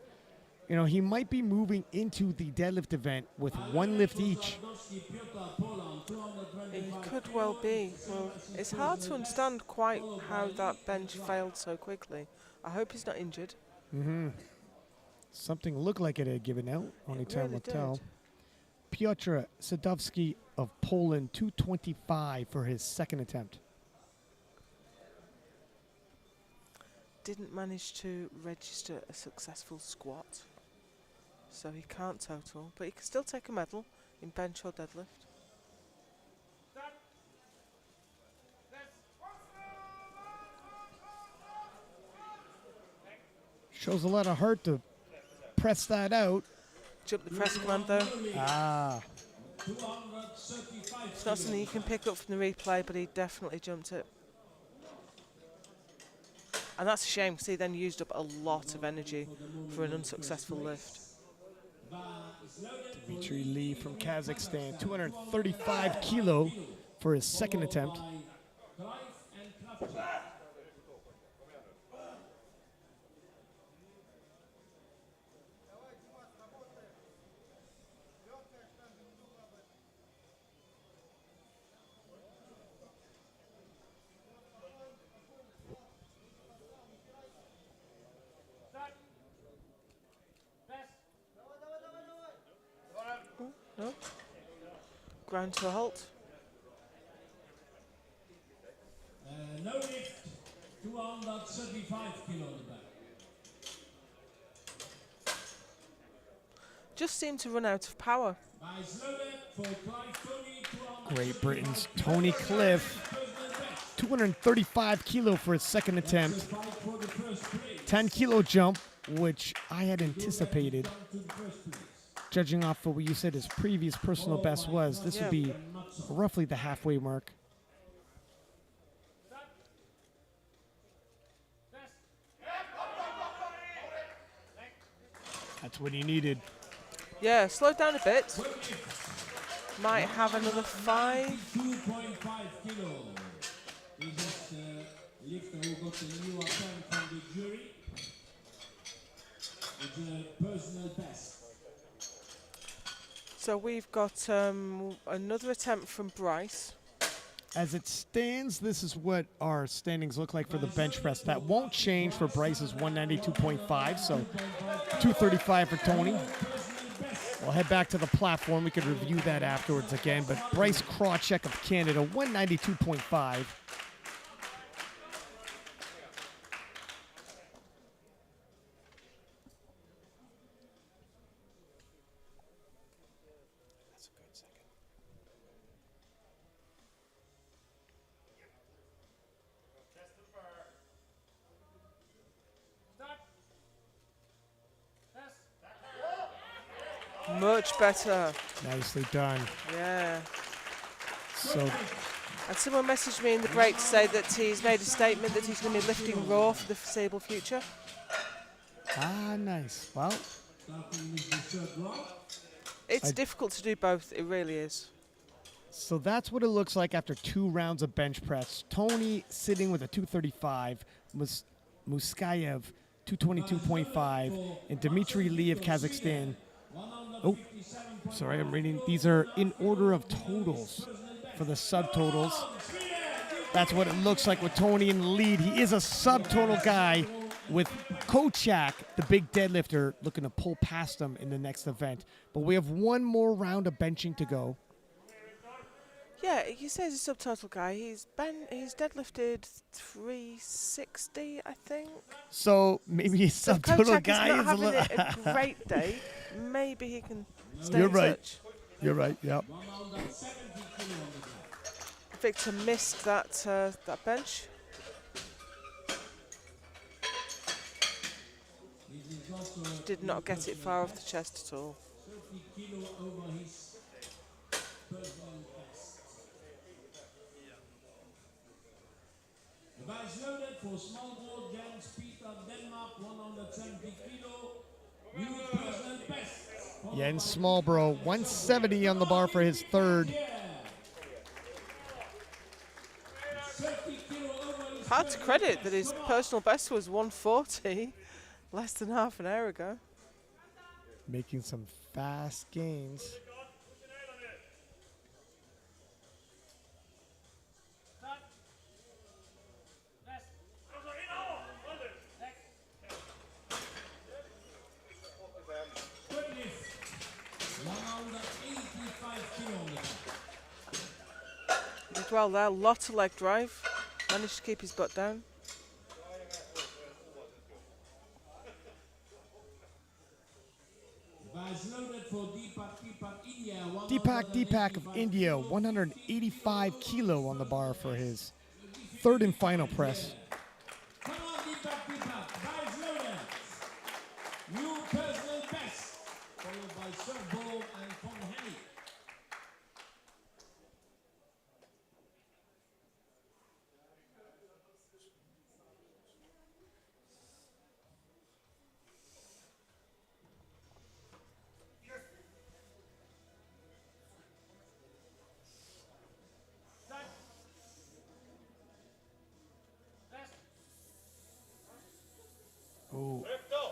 you know, he might be moving into the deadlift event with one lift each. It could well be. Well, it's hard to understand quite how that bench failed so quickly. I hope he's not injured. Something looked like it had given out. Only time really will tell. did. Pietra Sadovsky of Poland, 225 for his second attempt. Didn't manage to register a successful squat, so he can't total, but he can still take a medal in bench or deadlift. Shows a lot of heart to press that out. Jump the press command though. Ah, It's not something you can pick up from the replay, but he definitely jumped it. And that's a shame, because he then used up a lot of energy for an unsuccessful lift. Dimitri Lee from Kazakhstan, 235 kilo for his second attempt. No? Ground to a halt. No lift, 235 kilo on the back. Just seemed to run out of power. Great Britain's Tony Cliff, 235 kilo for his second attempt. 10 kilo jump, which I had anticipated. Judging off of what you said his previous personal best was, this would be roughly the halfway mark. That's what he needed. Yeah, slowed down a bit. Might have another 5. 2.5 kilo. This is the lifter who got the new attempt from the jury. It's a personal best. So we've got another attempt from Bryce. As it stands, this is what our standings look like for the bench press. That won't change for Bryce's 192.5, so 235 for Tony. We'll head back to the platform. We could review that afterwards again. But Bryce Krawczyk of Canada, 192.5. Much better. Nicely done. Yeah. So And someone messaged me in the break to say that he's made a statement that he's going to be lifting raw for the foreseeable future. nice. Well, It's difficult to do both. It really is. so that's what it looks like after 2 rounds of bench press. Tony sitting with a 235, Musayev 222.5, and Dimitri Lee of Kazakhstan. Oh, sorry, I'm reading. These are in order of totals for the subtotals. That's what it looks like with Tony in the lead. He is a subtotal guy, with Kochak, the big deadlifter, looking to pull past him in the next event. But we have one more round of benching to go. Yeah, you say he's a subtotal guy. He's deadlifted 360, I think. So maybe a So subtotal Kochak guy is not is a having little. a great day. Maybe he can stay You're in right. touch. You're right. Yep. Victor missed that bench. Did not get it far off the chest at all. The badge loaded for small board Jank Pietra of Denmark, 170 kilo. New personal best. Jens Smallbro, 170 on the bar for his third. 30 kilo over his Hard to credit that his personal best was 140 less than half an hour ago. Making some fast gains. Did well there, lots of leg drive. Managed to keep his butt down. Deepak Deepak of India, 185 kilo on the bar for his third and final press. Come on, Deepak Deepak. Bryce loaded. New personal best. Followed by Borup and Von Henig.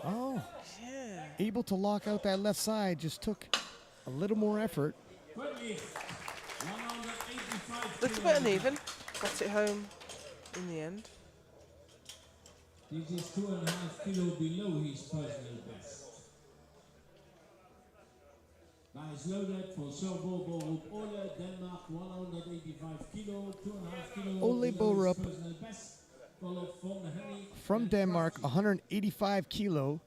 Oh, Yeah. able to lock out that left side. Just took a little more effort. Little bit uneven. Got it home in the end. This is 2.5 kilo below his personal best. Bryce loaded for Borup Ola, Denmark, 185 kilo, 2.5 kilo Ola below Borup his personal best. Followed Von Henig from and Denmark, Krawczyk. 185 kilo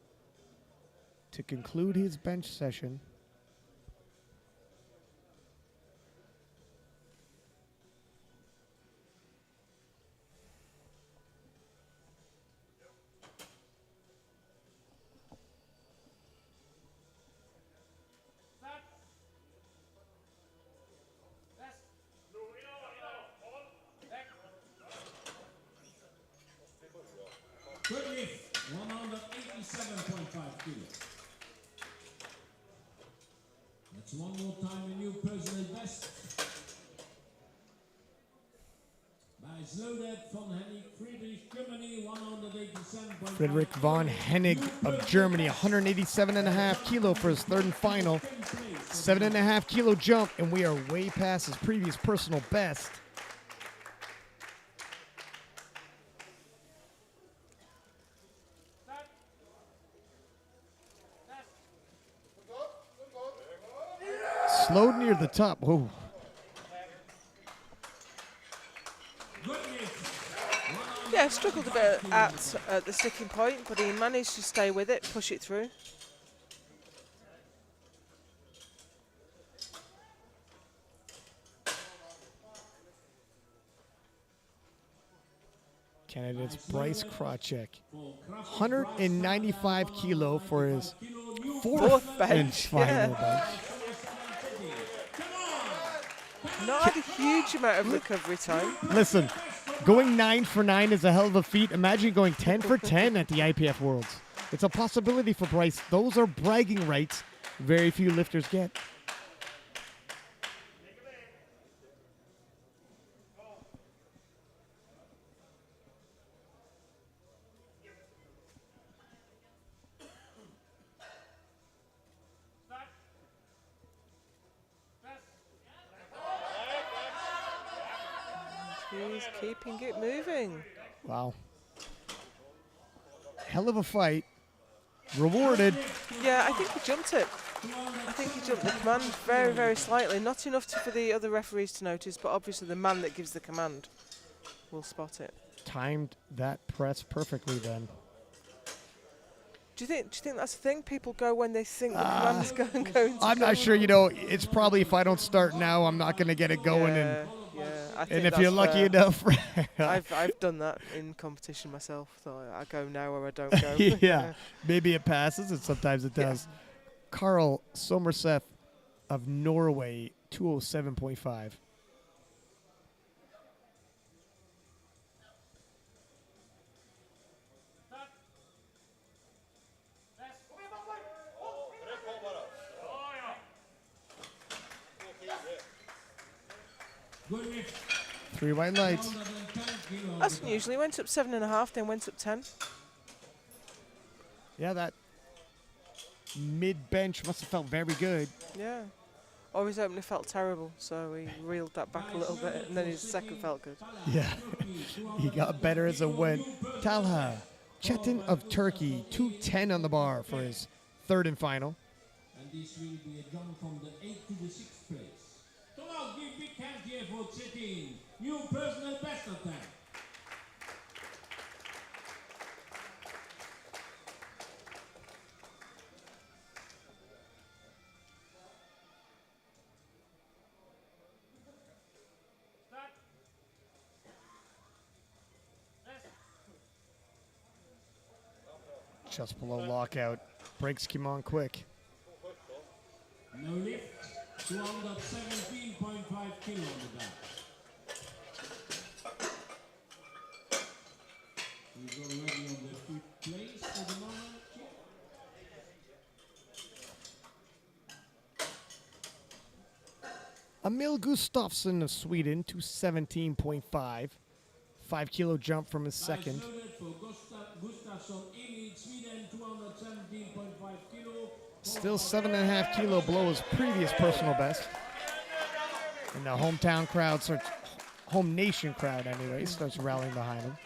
to conclude his bench session. Good lift, 187.5 kilo. That's one more time a new personal best. Bryce loaded, Von Henig, Friedrich, Germany, 187.5 Frederick Von Henig of Germany, 187.5 kilo for his third and final. 7.5 kilo jump, and we are way past his previous personal best. Slowed near the top. Whoa. Yeah, struggled a bit at the sticking point, but he managed to stay with it, push it through. Candidate's Bryce Krawczyk, 195 kilo for his fourth Fourth and bench, final yeah. bench. Not had a huge amount of recovery time. Listen, going 9 for 9 is a hell of a feat. Imagine going 10 for 10 at the IPF Worlds. It's a possibility for Bryce. Those are bragging rights very few lifters get. He's keeping it moving. Wow. Hell of a fight. Rewarded. Yeah, I think he jumped it. I think he jumped the command very, very slightly. Not enough for the other referees to notice, but obviously the man that gives the command will spot it. Timed that press perfectly then. Do you think that's the thing? People go when they think the command is going to I'm not sure, you know, it's probably if I don't start now, I'm not going to get it going. Yeah, I think And if that's you're lucky fair. enough. I've done that in competition myself. So I go now or I don't go. Yeah, maybe it passes and sometimes it does. Carl Somerseth of Norway, 207.5. Good lift. 3 white lights. 210 kilos. That's unusual. He went up 7.5, then went up 10. Yeah, that mid-bench must have felt very good. Yeah. Or his opener felt terrible, so he reeled that back a little bit, and then his second felt good. Yeah, he got better as it went. Talha Çetin of Turkey, 210 on the bar for his third and final. And this will be a jump from the 8th to the 6th place. Come on, give big hand here for Çetin. New personal best of time. Just below lockout. Breaks came on quick. No lift. 217.5 kilo on the back. He's already on the 5th place for the moment. Emil Gustafson of Sweden, 217.5. 5 kilo jump from his second. For Gustafsson in Sweden, 217.5 kilo. Still 7.5 kilo below his previous personal best. And the hometown crowd starts, home nation crowd anyway, starts rallying behind him.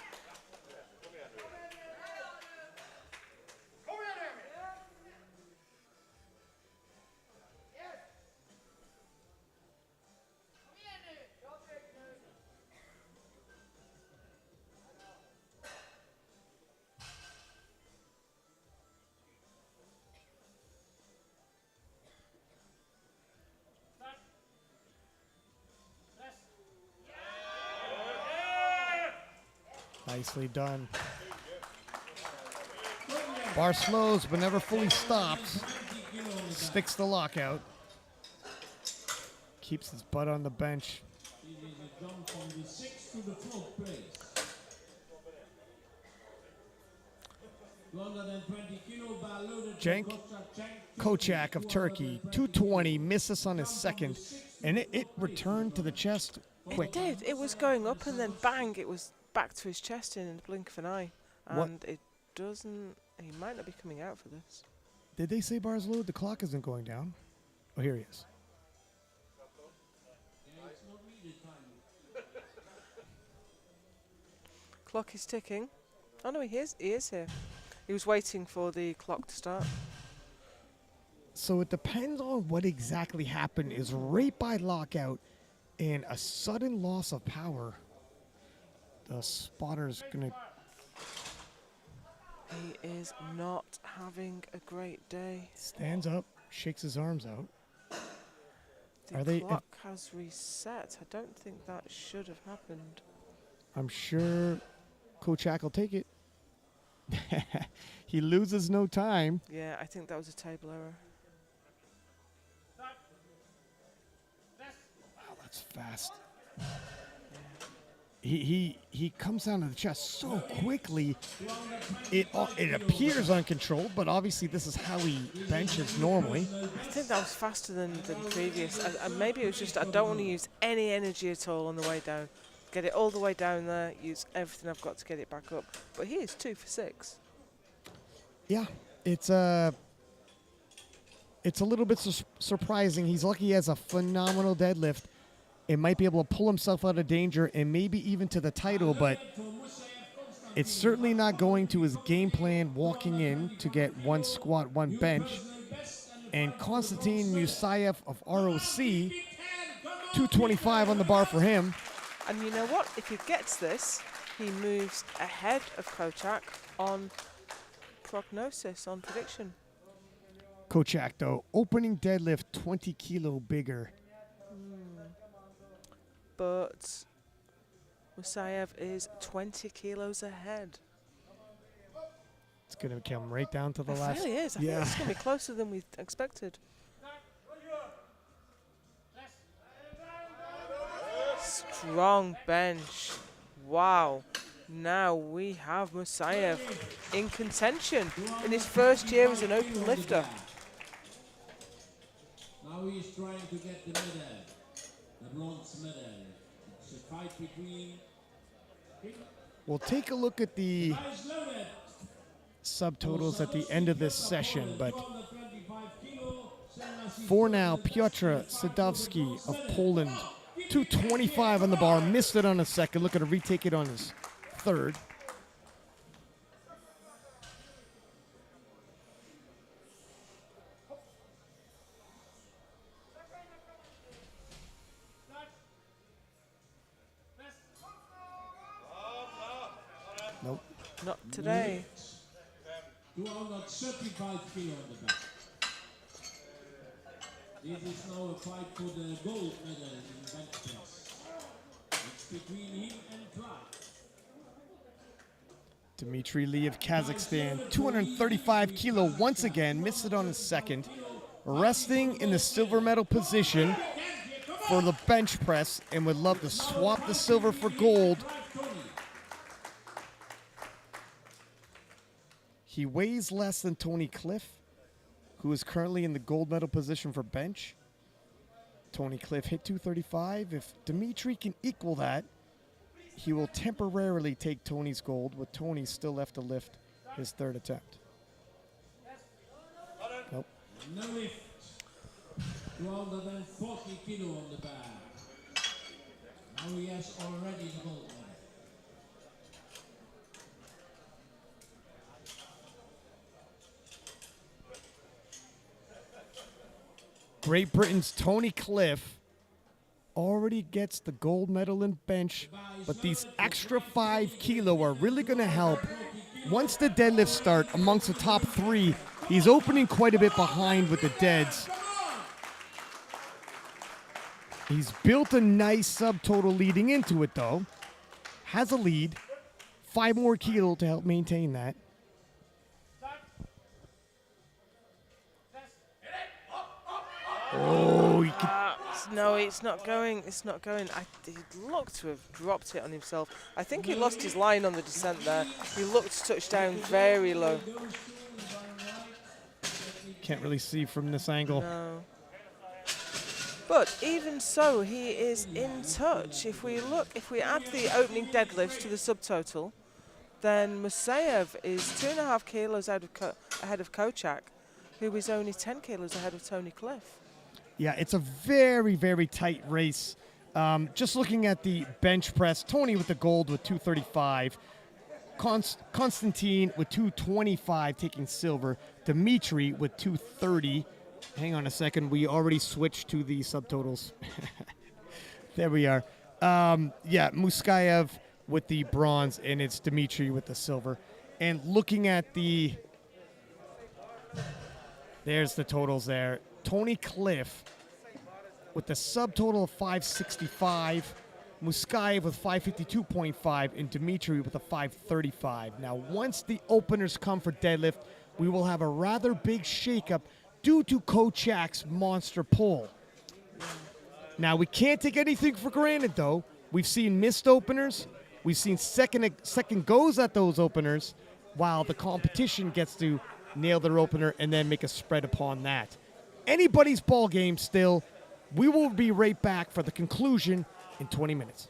Nicely done. Bar slows, but never fully stops. Sticks the lockout. Keeps his butt on the bench. It is a jump from the 6th to the 4th place. 220 kilo bar loaded. Jank Kojak of Turkey, 220, misses on his second, and it returned to the chest quick. It did. It was going up, and then bang, it was back to his chest in the blink of an eye. And it doesn't... He might not be coming out for this. Did they say bars load? The clock isn't going down. Oh, here he is. Clock is ticking. Oh no, he is here. He was waiting for the clock to start. So it depends on what exactly happened. Is right by lockout and a sudden loss of power. The spotter's gonna... He is not having a great day. Stands up, shakes his arms out. The clock has reset. I don't think that should have happened. I'm sure Kochak will take it. He loses no time. Yeah, I think that was a table error. Wow, that's fast. He comes down to the chest so quickly. It appears uncontrolled, but obviously this is how he benches normally. I think that was faster than previous. Maybe it was just I don't want to use any energy at all on the way down. Get it all the way down there, use everything I've got to get it back up. But he is 2 for 6. Yeah, it's a little bit surprising. He's lucky he has a phenomenal deadlift. It might be able to pull himself out of danger and maybe even to the title, but it's certainly not going to his game plan walking in to get 1 squat, 1 bench. And Constantine Musayev of ROC, 225 on the bar for him. And you know what? If he gets this, he moves ahead of Kochak on prognosis, on prediction. Kochak, though, opening deadlift 20 kilo bigger. But Musayev is 20 kilos ahead. It's going to come right down to the It last. really is. I think it's going to be closer than we expected. Strong bench. Wow. Now we have Musayev in contention in his first year as an open lifter. Now he's trying to get the medal, the bronze medal. fight between We'll take a look at the Bryce loaded. subtotals at the end of this session, but 225 kilo, same as he for showed now, in the Pietra Sadovsky of Poland, 225 on the bar, missed it on a second, looking to retake it on his third. Nope. Not today. 235 kilo on the back. This is now a fight for the gold medal in bench press. It's between him and Pratt. Dimitri Lee of Kazakhstan, 235 kilo once again, missed it on his second. Resting in the silver medal position for the bench press and would love to swap the silver for gold. He weighs less than Tony Cliff, who is currently in the gold medal position for bench. Tony Cliff hit 235. If Dimitri can equal that, he will temporarily take Tony's gold, with Tony still left to lift his third attempt. Nope. No lift. 240 kilo on the back. Now he has already the gold medal. Great Britain's Tony Cliff already gets the gold medal in bench, but these extra 5 kilo are really going to help. Once the deadlifts start, amongst the top 3, he's opening quite a bit behind with the deads. He's built a nice subtotal leading into it, though. Has a lead. 5 more kilo to help maintain that. Oh, he can, No, it's not going. It's not going. He looked to have dropped it on himself. I think he lost his line on the descent there. He looked to touch down very low. can't really see from this angle. No. But even so, he is in touch. If we add the opening deadlifts to the subtotal, then Musayev is 2.5 kilos ahead of Kochak, who is only 10 kilos ahead of Tony Cliff. Yeah, it's a very, very tight race. Just looking at the bench press, Tony with the gold with 235. Constantine with 225 taking silver. Dimitri with 230. Hang on a second. We already switched to the subtotals. There we are. Yeah, Musayev with the bronze, and it's Dimitri with the silver. And looking at there's the totals there. Tony Cliff with the subtotal of 565. Musayev with 552.5 and Dimitri with a 535. Now, once the openers come for deadlift, we will have a rather big shakeup due to Kochak's monster pull. Now, we can't take anything for granted, though. We've seen missed openers. We've seen second goes at those openers, while the competition gets to nail their opener and then make a spread upon that. Anybody's ball game still. We will be right back for the conclusion in 20 minutes.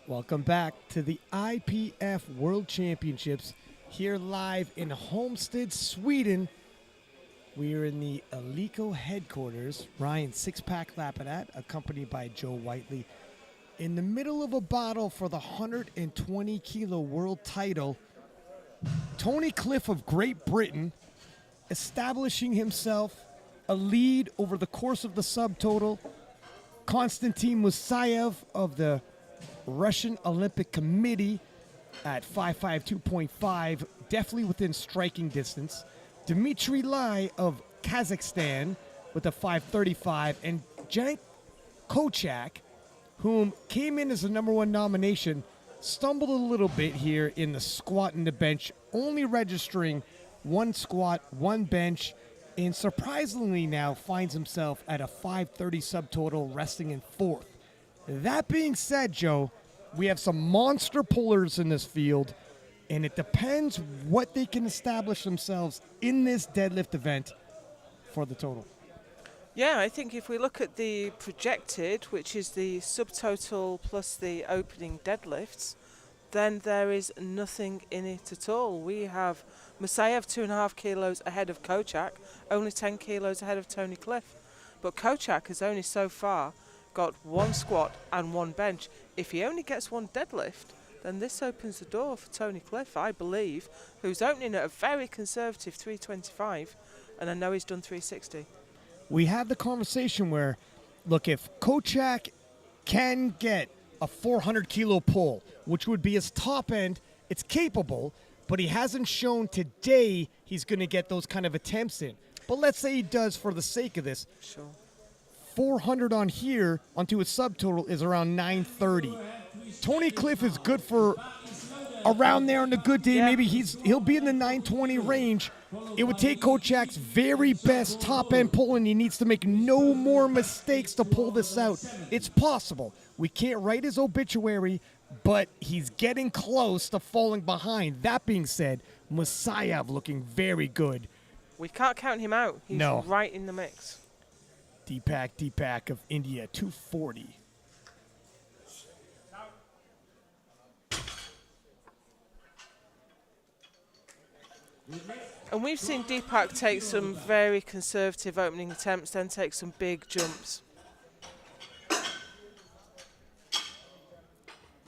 Welcome back to the IPF World Championships here live in Homestead, Sweden. We are in the Alico headquarters. Ryan six-pack lapping at, accompanied by Joe Whiteley, in the middle of a battle for the 120-kilo world title. Tony Cliff of Great Britain establishing himself a lead over the course of the subtotal. Constantine Musayev of the Russian Olympic Committee at 5.52.5, definitely within striking distance. Dimitri Lee of Kazakhstan with a 5.35, and Jank Kojak, whom came in as the #1 nomination, stumbled a little bit here in the squat and the bench, only registering 1 squat, 1 bench, and surprisingly now finds himself at a 5.30 subtotal, resting in 4th. That being said, Joe, we have some monster pullers in this field, and it depends what they can establish themselves in this deadlift event for the total. Yeah, I think if we look at the projected, which is the subtotal plus the opening deadlifts, then there is nothing in it at all. We have Musayev 2.5 kilos ahead of Kochak, only 10 kilos ahead of Tony Cliff. But Kochak has only so far got 1 squat and 1 bench. If he only gets 1 deadlift, then this opens the door for Tony Cliff, I believe, who's opening at a very conservative 325, and I know he's done 360. We had the conversation where, look, if Kochak can get a 400-kilo pull, which would be his top end, it's capable, but he hasn't shown today he's going to get those kind of attempts in. But let's say he does for the sake of this. Sure. 400 on here onto his subtotal is around 930. Tony Cliff is good for around there on a good day. Yeah. Maybe he'll be in the 920 range. It would take Kochak's very best top end pull, and he needs to make no more mistakes to pull this out. It's possible. We can't write his obituary, but he's getting close to falling behind. That being said, Musayev looking very good. We can't count him out. He's No. right in the mix. Deepak of India, 240. And we've seen Deepak take some very conservative opening attempts, then take some big jumps.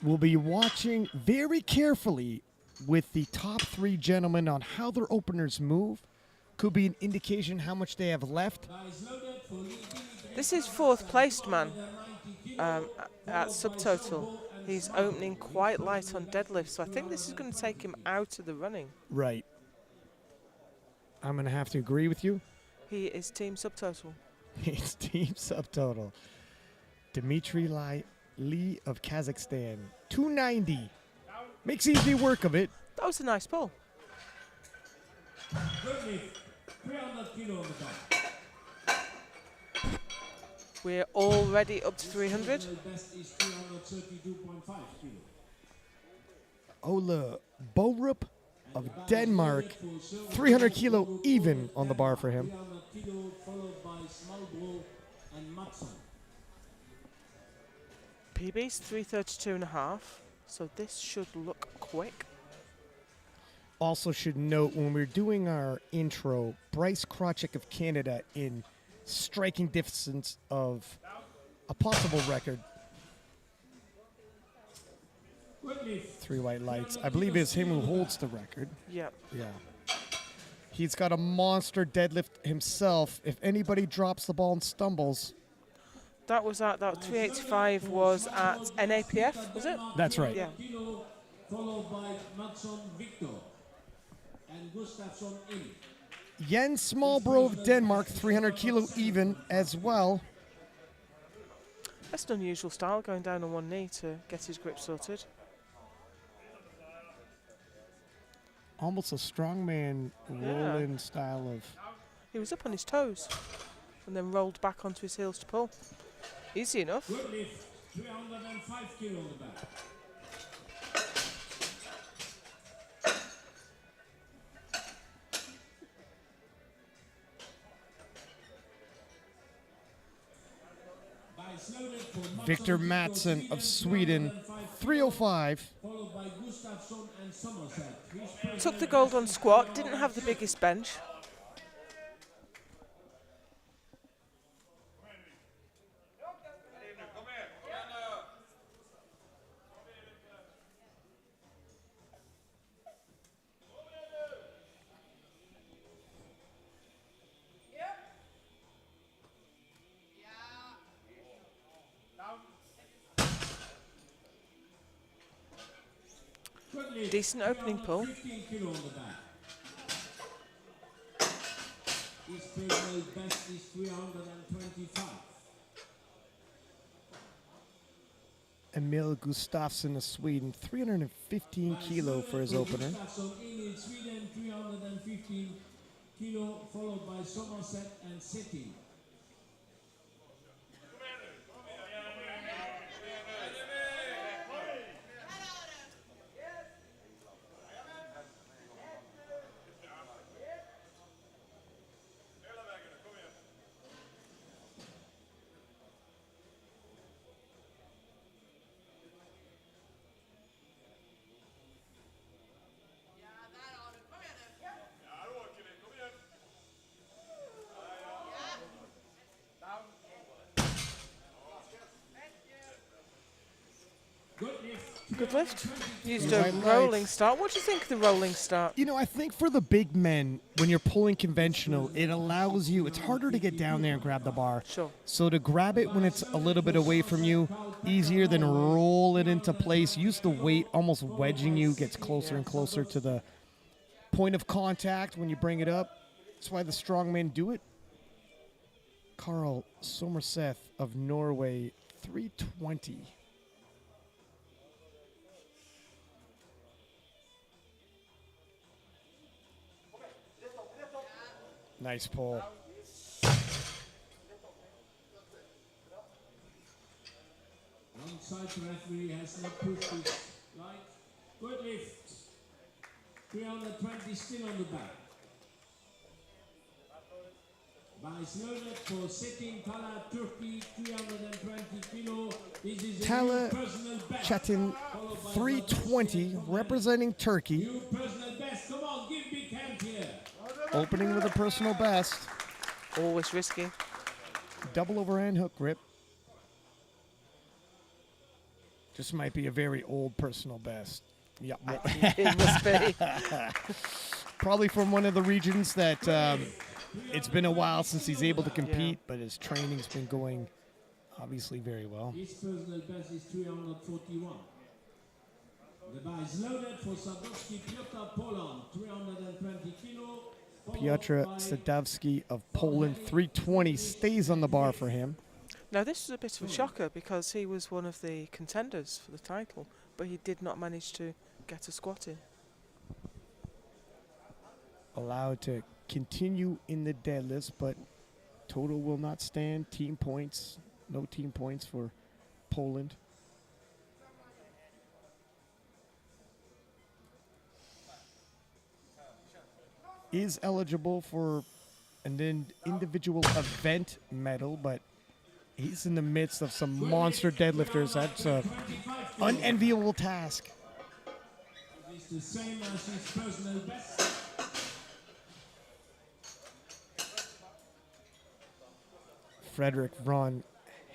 We'll be watching very carefully with the top 3 gentlemen on how their openers move. Could be an indication how much they have left. This is 4th placed man at subtotal. He's opening quite light on deadlift, so I think this is going to take him out of the running. Right. I'm going to have to agree with you. He is team subtotal. It's team subtotal. Dimitri Lee of Kazakhstan, 290. Makes easy work of it. That was a nice pull. Good 300 kilo on the back. We're already up to 300. The best is 332.5 kilo. Ola Borup of Denmark, 300 kilo even on the bar for him. 300 kilo followed by Braun and Matson. PB's 332.5, so this should look quick. Also should note, when we're doing our intro, Bryce Krawczyk of Canada in striking distance of a possible record. 3 white lights. I believe it's him who holds the record. Yep. Yeah. He's got a monster deadlift himself. If anybody drops the ball and stumbles. That 385 was at NAPF, was it? That's right. Yeah. Followed by Matson Victor and Gustafsson in. Jens Smallbro of Denmark, 300 kilo even as well. That's an unusual style, going down on one knee to get his grip sorted. Almost a strongman roll-in style of... He was up on his toes and then rolled back onto his heels to pull. Easy enough. Good lift, 305 kilo on the back. Victor Matson of Sweden, 305. followed by Gustafsson and Somerset. Took the gold on squat, didn't have the biggest bench. Decent opening pull. 15 kilo on the back. His personal best is 325. Emil Gustafson of Sweden, 315 kilo for his opener. Gustafsson in Sweden, 315 kilo, followed by Somerset and City. Good lift. Used Right a legs. rolling start. What do you think of the rolling start? You know, I think for the big men, when you're pulling conventional, it allows you, it's harder to get down there and grab the bar. Sure. So to grab it when it's a little bit away from you, easier than roll it into place. Use the weight almost wedging you, gets closer and closer to the point of contact when you bring it up. That's why the strong men do it. Carl Somerseth of Norway, 320. Nice pull. Onside referee has not pushed it. Right. Good lift. 320 still on the back. Bryce Krawczyk for sitting Tala Turkey, 320 kilo. This is a Tala new personal best. Chetin, 320, representing Turkey. New personal best. Come on, give big hand here. Opening with a personal best. Always risky. Double overhand hook grip. Just might be a very old personal best. Yeah, It must be. probably from one of the regions that it's been a while since he's able to compete, but his training's been going obviously very well. His personal best is 341. The bar is loaded for Sadovsky, Pietra, Poland, 320 kilo. Pietra Sadovsky of Poland, 320, stays on the bar for him. Now, this was a bit of a shocker because he was one of the contenders for the title, but he did not manage to get a squat in. Allowed to continue in the deadlifts, but total will not stand. Team points, no team points for Poland. Is eligible for an individual event medal, but he's in the midst of some monster deadlifters. That's an unenviable task. It's the same as his personal best. Frederick Von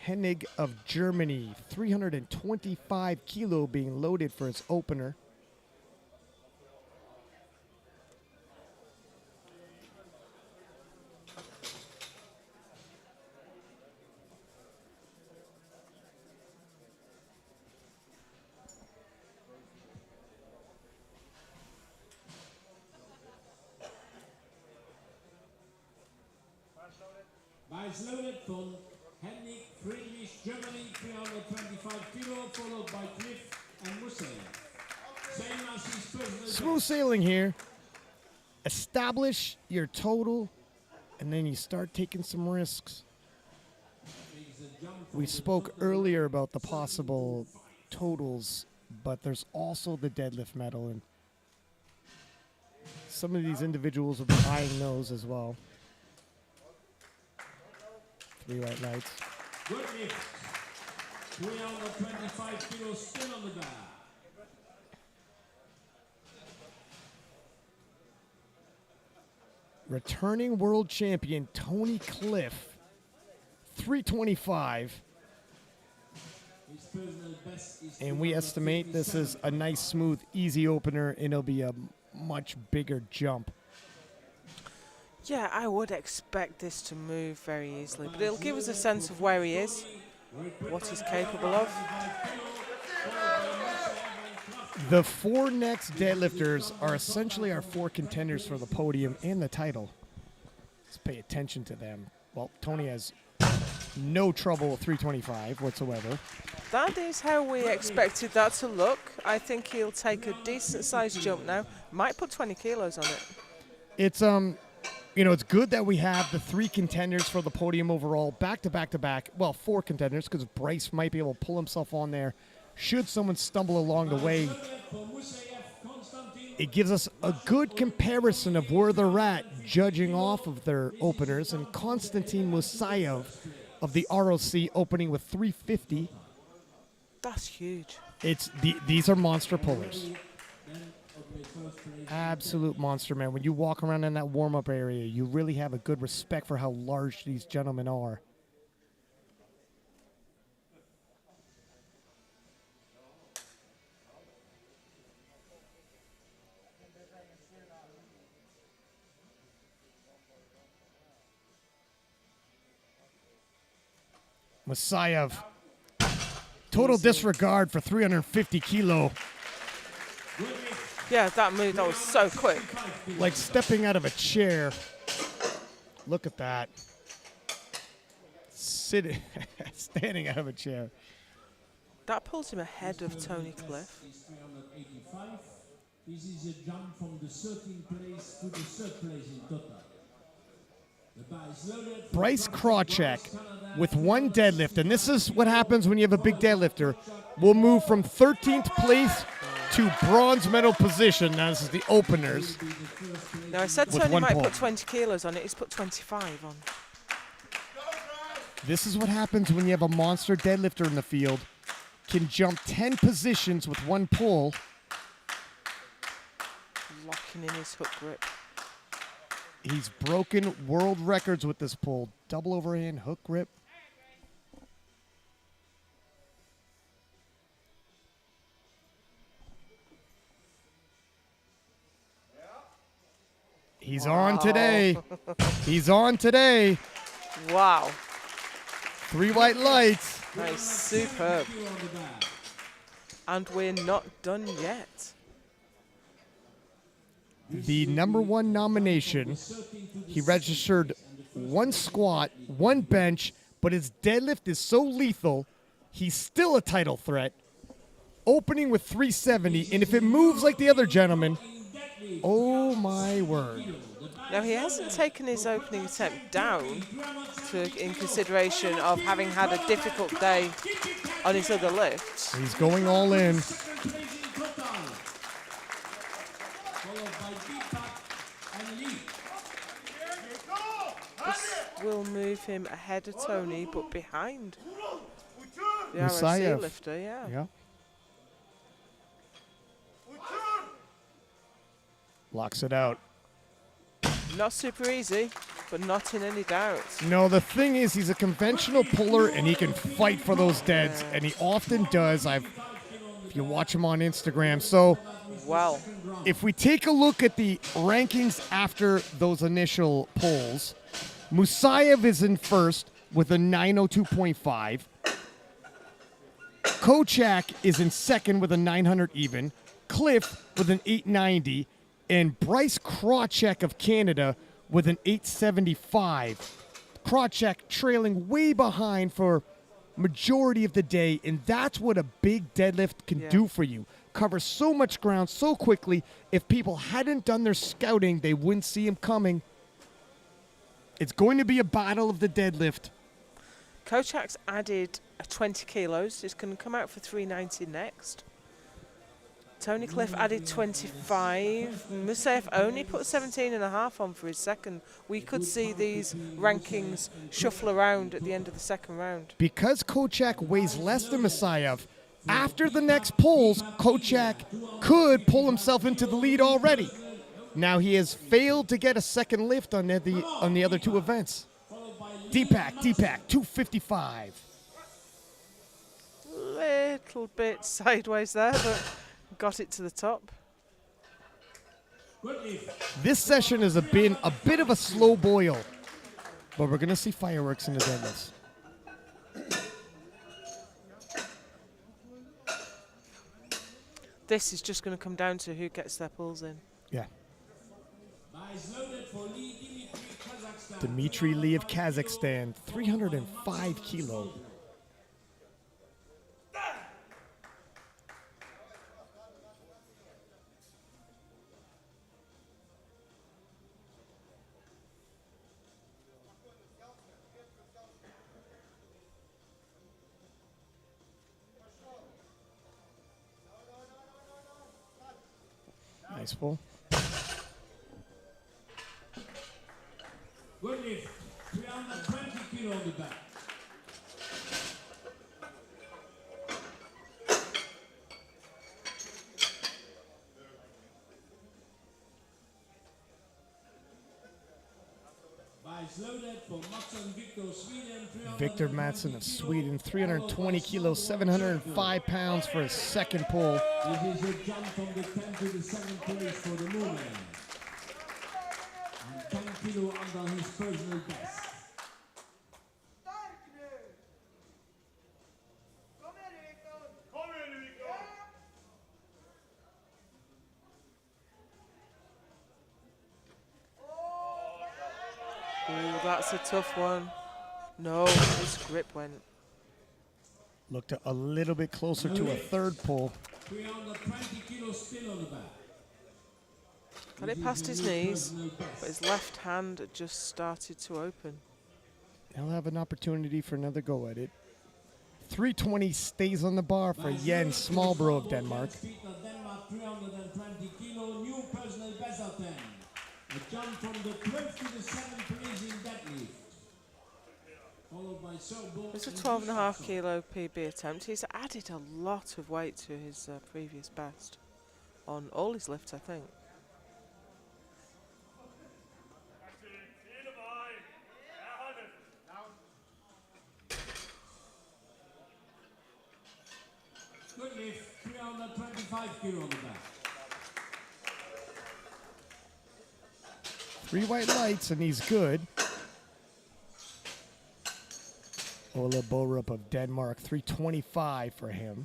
Henig of Germany, 325 kilo being loaded for his opener. Bryce loaded from Hennig, Friedrich, Germany, 325 kilo, followed by Cliff and Musayev. Same as his personal Smooth sailing here. Establish your total, and then you start taking some risks. We spoke earlier about the possible totals, but there's also the deadlift medal, and some of these individuals will be eyeing those as well. 3 white lights. Good lift. 325 kilos still on the bar. Returning world champion Tony Cliff, 325. His personal best is And we estimate this is a nice, smooth, easy opener, and it'll be a much bigger jump. Yeah, I would expect this to move very easily, but it'll give us a sense of where he is, what he's capable of. The 4 next deadlifters are essentially our 4 contenders for the podium and the title. Let's pay attention to them. Well, Tony has no trouble with 325 whatsoever. That is how we expected that to look. I think he'll take a decent-sized jump now. Might put 20 kilos on it. It's you know, it's good that we have the 3 contenders for the podium overall, back to back to back. Well, 4 contenders, because Bryce might be able to pull himself on there. Should someone stumble along the way, it gives us a good comparison of where they're at, judging off of their openers. And Constantine Musayev of the ROC opening with 350. That's huge. These are monster pullers. Absolute monster, man. When you walk around in that warm-up area, you really have a good respect for how large these gentlemen are. Musayev, total disregard for 350 kilo. Yeah, that move, that was so quick. Like stepping out of a chair. Look at that. Sitting, standing out of a chair. That pulls him ahead of Tony Cliff. is 385. This is a jump from the 13th place to the 3rd place in total. The bar is loaded for Bryce Krawczyk with 1 deadlift, and this is what happens when you have a big deadlifter. We'll move from 13th place to bronze medal position. Now this is the openers. Now I said With Tony 1 might pull. put 20 kilos on it. He's put 25 on. This is what happens when you have a monster deadlifter in the field. Can jump 10 positions with 1 pull. Locking in his hook grip. He's broken world records with this pull. Double overhand hook grip. He's on today. He's on today. Wow. 3 white lights. That is superb. And we're not done yet. The #1 nomination. He registered 1 squat, 1 bench, but his deadlift is so lethal, he's still a title threat. Opening with 370, and if it moves like the other gentleman, oh my word. Now he hasn't taken his opening attempt down in consideration of having had a difficult day on his other lifts. He's going all in. followed by Deepak and Lee. This will move him ahead of Tony, but behind the Musayev. ROC lifter, yeah. Yeah. Locks it out. Not super easy, but not in any doubt. No, the thing is, he's a conventional puller, and he can fight for those deads, and he often does. If you watch him on Instagram. So Well, if we take a look at the rankings after those initial polls, Musayev is in first with a 902.5. Kochak is in second with a 900 even. Cliff with an 890. And Bryce Krawczyk of Canada with an 875. Krawczyk trailing way behind for majority of the day, and that's what a big deadlift can do for you. Cover so much ground so quickly. If people hadn't done their scouting, they wouldn't see him coming. It's going to be a battle of the deadlift. Kochak's added 20 kilos. It's going to come out for 390 next. Tony Cliff added 25. Musayev only put 17.5 on for his second. We could see these rankings shuffle around at the end of the second round. Because Kochak weighs less than Musayev, after the next polls, Kochak could pull himself into the lead already. Now he has failed to get a second lift on the other two events. Deepak, 255. Little bit sideways there, but got it to the top. This session has been a bit of a slow boil, but we're going to see fireworks in the deadlifts. This is just going to come down to who gets their pulls in. Yeah. Dimitri Lee of Kazakhstan, 305 kilo. Nice pull. Good lift. 320 kilo on the back. Loaded for Matson, Victor Matson of Sweden, 320 kilos, 705 pounds for his second pull. This is a jump from the 10th to the 7th place for the movement. And 10 kilo under his personal best. Oh, that's a tough one. No, his grip went. Looked a little bit closer to a third pull. 320 kilos still on the back. Got it past his knees, but his left hand had just started to open. He'll have an opportunity for another go at it. 320 stays on the bar for Jens Smallbro of Denmark. Pietra, Denmark, 320 kilo, new personal best attempt. A jump from the 12th to the 7th place in deadlift. Followed by Sobo. It's a 12.5 kilo PB attempt. He's added a lot of weight to his previous best on all his lifts, I think. Good lift, 325 kilo on the back. 3 white lights and he's good. Ola Borup of Denmark, 325 for him.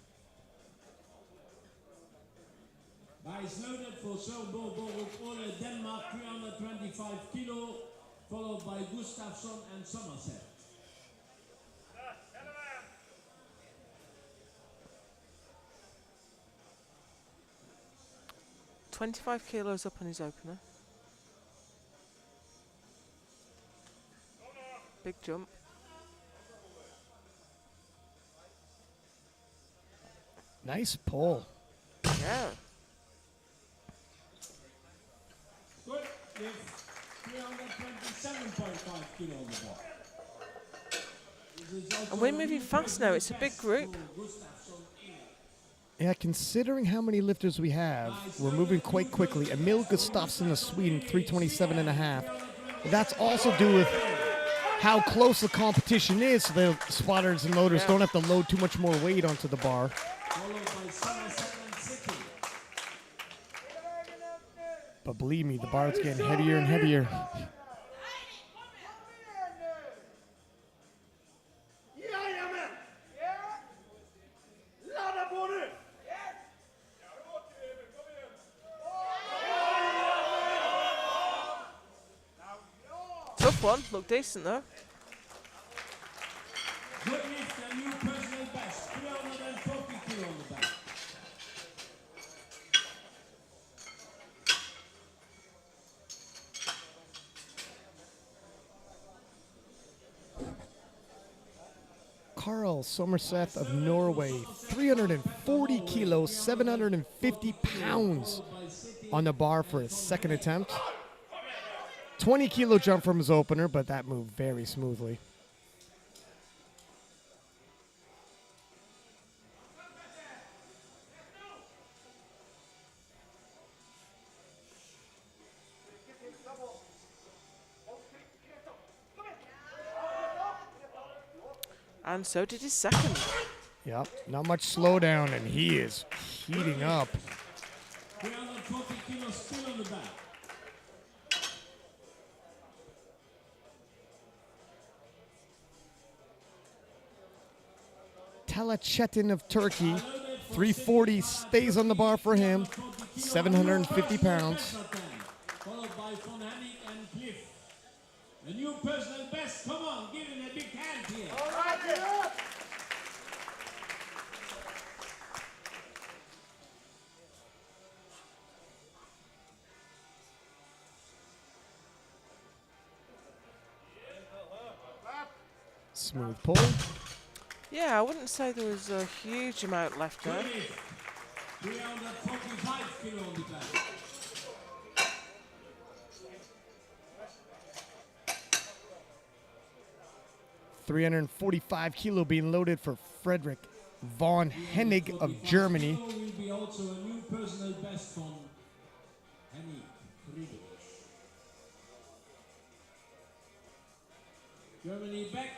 Bryce loaded for Ola Borup of Denmark, 325 kilo, followed by Gustafsson and Somerset. $25 kilos up on his opener. Big jump. Nice pull. Yeah. Good lift, 327.5 kilo on the bar. And we're moving fast now. It's a big group. Yeah, considering how many lifters we have, we're moving quite quickly. Emil Gustafson of Sweden, 327.5. That's also due with how close the competition is, so the spotters and loaders don't have to load too much more weight onto the bar. But believe me, the bar is getting heavier and heavier. Tough one. Looked decent though. Good lift, a new personal best, 340 kilo on the back. Carl Somerseth of Norway, 340 kilos, 750 pounds on the bar for his second attempt. 20-kilo jump from his opener, but that moved very smoothly. And so did his second. Yep, not much slowdown, and he is heating up. 340 kilos still on the back. Talachetin of Turkey, 340 stays on the bar for him, 750 pounds. Followed by Von Henig and Cliff. A new personal best. Come on, give him a big hand here. Smooth pull. Yeah, I wouldn't say there was a huge amount left there. 345 kilo on the back. $345 being loaded for Frederick Von Henig of Germany. Will be also a new personal best from Hennig. Germany back.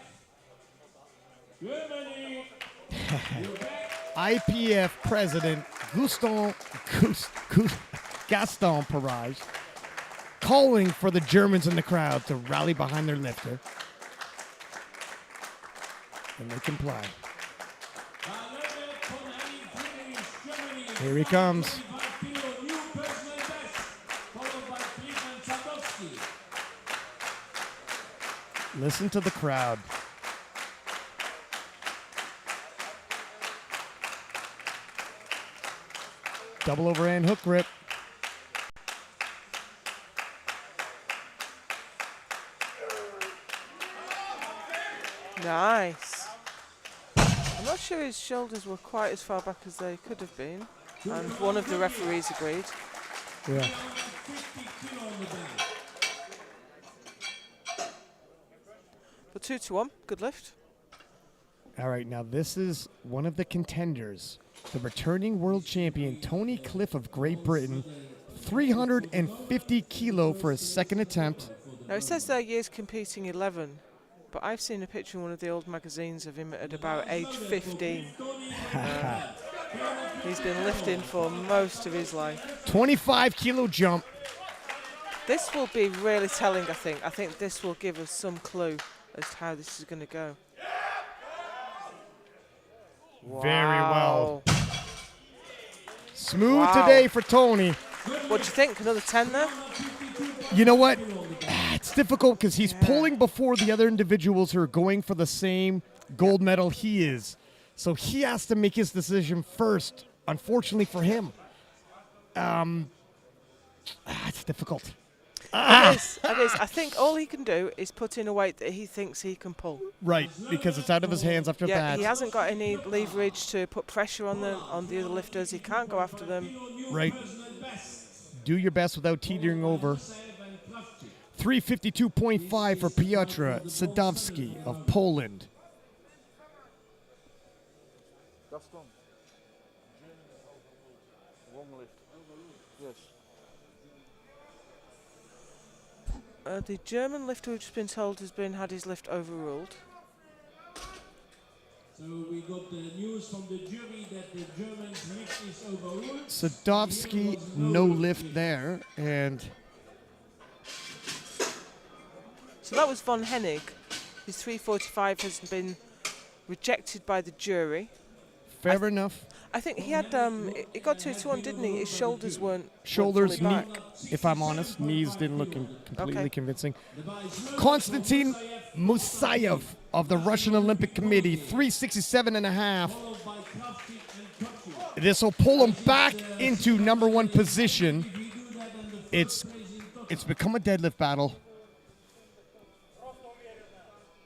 Germany. You're back. IPF President Gaston Perage calling for the Germans in the crowd to rally behind their lifter. And they comply. Here he comes. Listen to the crowd. Double overhand hook grip. Nice. I'm not sure his shoulders were quite as far back as they could have been. And one of the referees agreed. Yeah. But 2-1, good lift. All right, now this is one of the contenders. The returning world champion, Tony Cliff of Great Britain, 350 kilo for his second attempt. Now it says there years competing 11, but I've seen a picture in one of the old magazines of him at about age 15. He's been lifting for most of his life. 25-kilo jump. This will be really telling, I think. I think this will give us some clue as to how this is going to go. Very well. Wow. Smooth Wow. today for Tony. What do you think? Another 10 there? You know what? It's difficult because he's pulling before the other individuals who are going for the same gold medal he is. So he has to make his decision first, unfortunately for him. It's difficult. It is. I think all he can do is put in a weight that he thinks he can pull. Right, because it's out of his hands after Yeah, that. he hasn't got any leverage to put pressure on the other lifters. He can't go after them. Right. Do your best without teetering over. 352.5 for Pietra Sadovsky of Poland. Gaston. Long lift. Yes. The German lifter, we've just been told, has had his lift overruled. So we got the news from the jury that the German's lift is overruled. Sadovsky, no lift there, and So that was Von Henig. His 345 has been rejected by the jury. fair enough. I think he had, it got 2-1, didn't he? His shoulders weren't Shoulders, fully knee, back. if I'm honest, knees didn't look completely Okay. convincing. Constantine Musayev of the Russian Olympic Committee, 367.5. This will pull him back into number one position. It's become a deadlift battle.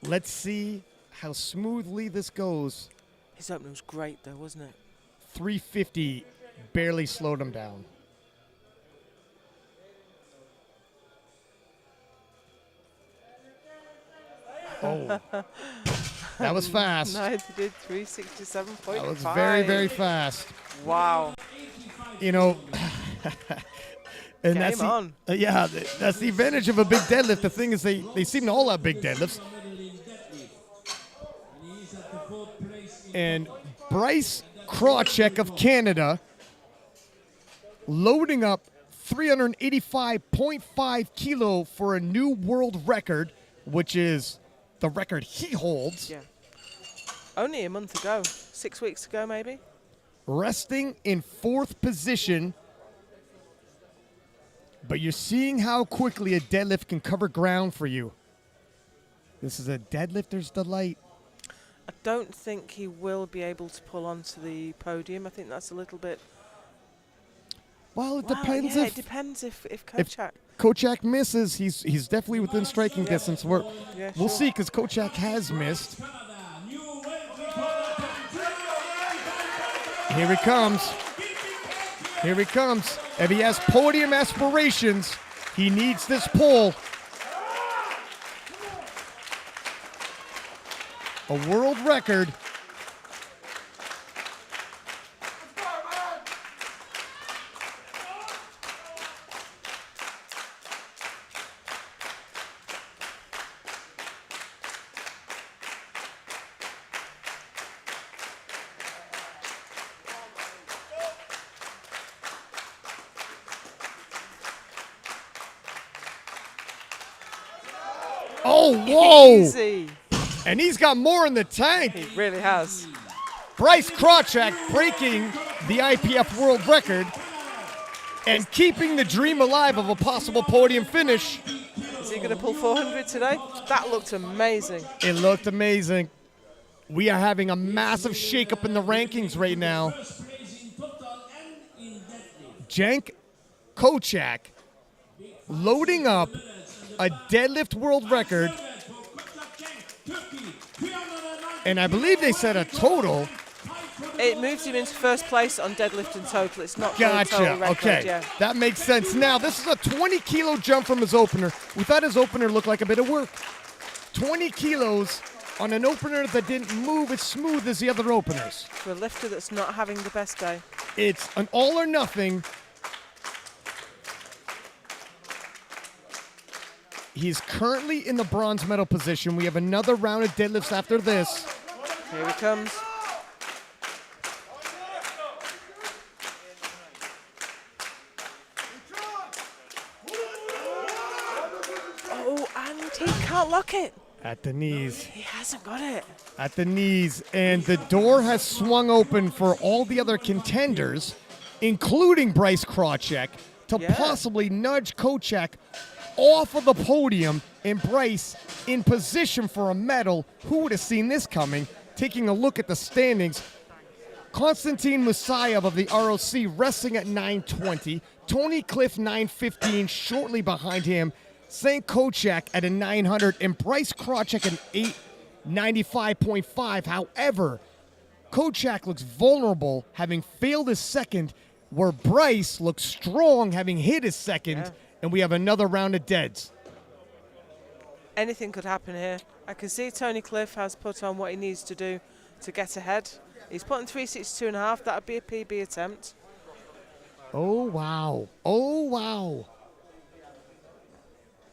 Let's see how smoothly this goes. His opener was great, though, wasn't it? 350 barely slowed him down. Oh, that was fast. No, he did 367.5. That was very, very fast. Wow. You know, and Game on. Yeah, that's the advantage of a big deadlift. The thing is, they seem to all have big deadlifts. And Bryce Krawczyk of Canada loading up 385.5 kilo for a new world record, which is the record he holds. Yeah. Only a month ago. 6 weeks ago, maybe. Resting in 4th position. But you're seeing how quickly a deadlift can cover ground for you. This is a deadlifter's delight. I don't think he will be able to pull onto the podium. I think that's a little bit... Well, it Wow, depends yeah, if it depends if Kochak... Kochak misses. He's definitely within striking distance. We'll sure. see, because Kochak has missed. Here he comes. Here he comes. If he has podium aspirations, he needs this pull. A world record. Oh, whoa! Easy. And he's got more in the tank. He really has. Bryce Krawczyk breaking the IPF world record and keeping the dream alive of a possible podium finish. Is he going to pull 400 today? That looked amazing. It looked amazing. We are having a massive shakeup in the rankings right now. Jank Kojak loading up a deadlift world record, and I believe they said a total. It moves him into first place on deadlift and total. It's not Gotcha. total record, Okay, yeah. that makes sense. Now, this is a 20-kilo jump from his opener. We thought his opener looked like a bit of work. 20 kilos on an opener that didn't move as smooth as the other openers. For a lifter that's not having the best day. It's an all or nothing. He's currently in the bronze medal position. We have another round of deadlifts after this. Here he comes. Oh, and he can't lock it. At the knees. He hasn't got it. At the knees. And the door has swung open for all the other contenders, including Bryce Krawczyk, to possibly nudge Kochak off of the podium and Bryce in position for a medal. Who would have seen this coming? Taking a look at the standings, Constantine Musayev of the ROC resting at 920. Tony Cliff 915 shortly behind him. St. Kochak at a 900 and Bryce Krawczyk at 895.5. However, Kochak looks vulnerable, having failed his second, where Bryce looks strong, having hit his second, and we have another round of deads. Anything could happen here. I can see Tony Cliff has put on what he needs to do to get ahead. He's put on 362.5. That would be a PB attempt. Oh, wow. Oh, wow.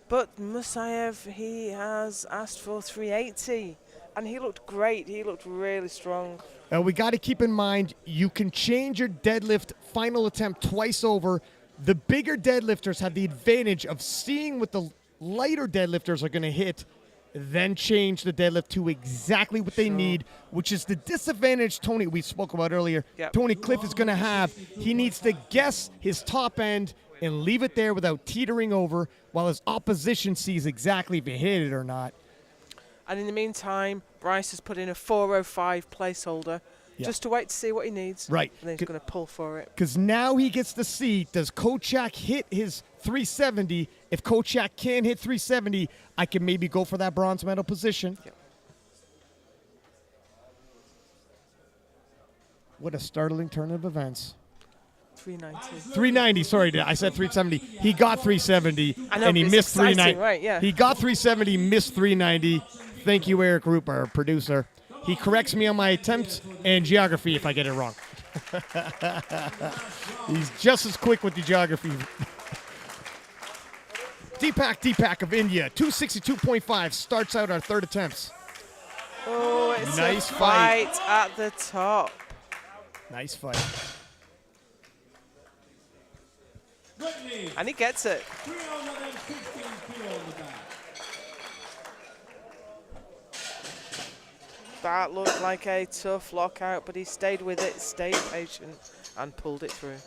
But Musayev, he has asked for 380. And he looked great. He looked really strong. We got to keep in mind, you can change your deadlift final attempt twice over. The bigger deadlifters have the advantage of seeing what the lighter deadlifters are going to hit, then change the deadlift to exactly what they need, which is the disadvantage Tony, we spoke about earlier, Tony Cliff is going to have. He needs to guess his top end and leave it there without teetering over, while his opposition sees exactly if he hit it or not. And in the meantime, Bryce has put in a 405 placeholder just to wait to see what he needs. Right. And then he's going to pull for it. Because now he gets to see, does Kochak hit his 370? If Kochak can't hit 370, I can maybe go for that bronze medal position. Yep. What a startling turn of events. 390. 390, sorry, I said 370. He got 370, I know, and he but it's missed exciting, 390. right, yeah. He got 370, missed 390. Thank you, Eric Roop, our producer. He corrects me on my attempts and geography if I get it wrong. He's just as quick with the geography. Deepak of India, 262.5, starts out our third attempts. Oh, it's Nice a fight. fight at the top. Nice fight. Whitney, And he gets it. 315 kilo on the back. That looked like a tough lockout, but he stayed with it, stayed patient, and pulled it through.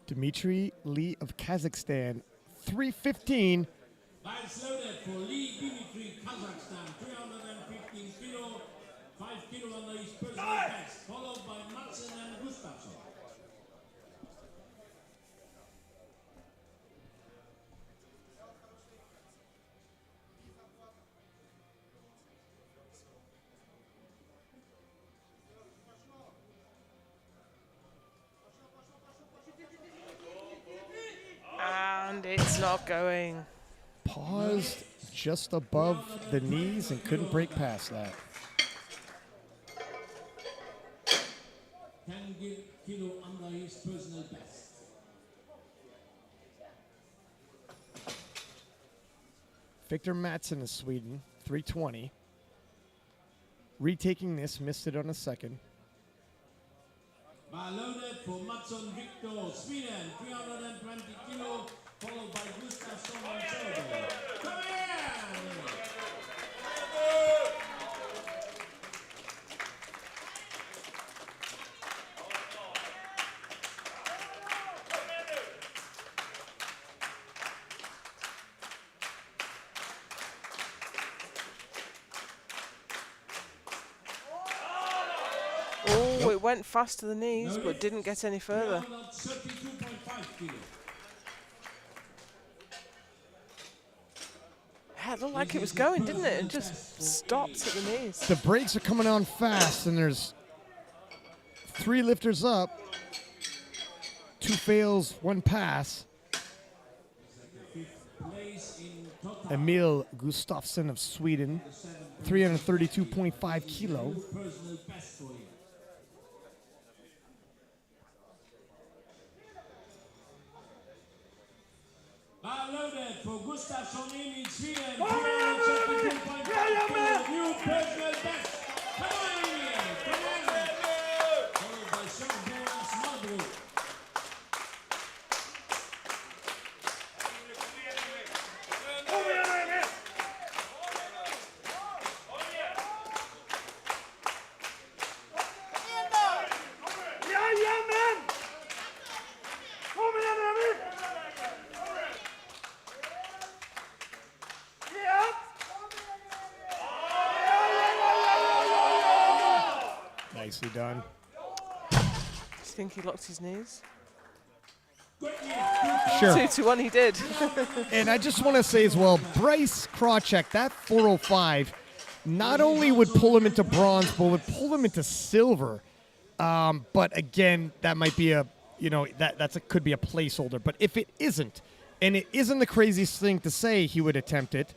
Dimitri Lee of Kazakhstan, 315. Lights loaded for Lee Dimitri, Kazakhstan, 315 kilo, 5 kilo under his personal best, followed by Matson and Gustafsson. And it's not going. Paused just above the knees and couldn't break past that. 10 kilo under his personal best. Victor Matson of Sweden, 320. Retaking this, missed it on a second. Bar loaded for Matson Victor, Sweden, 320 kilo, followed by Gustafsson and Norway. Come in! Oh, it went fast to the knees, but didn't get any further. 32.5 kilo. Yeah, it looked like it was going, didn't it? And just stopped at the knees. The brakes are coming on fast, and there's 3 lifters up, 2 fails, 1 pass. Place in total Emil Gustafson of Sweden, 332.5 kilo. personal best for him. Bar loaded for Gustafsson in Sweden, 332.5 kilo, new personal best. Come on, Emil, come on. Followed by Somerseth and small group. Nicely done. Do you think he locked his knees? Sure. 2-1 he did. And I just want to say as well, Bryce Krawczyk, that 405, not only would pull him into bronze, but would pull him into silver. But again, that might be could be a placeholder. But if it isn't, and it isn't the craziest thing to say he would attempt it,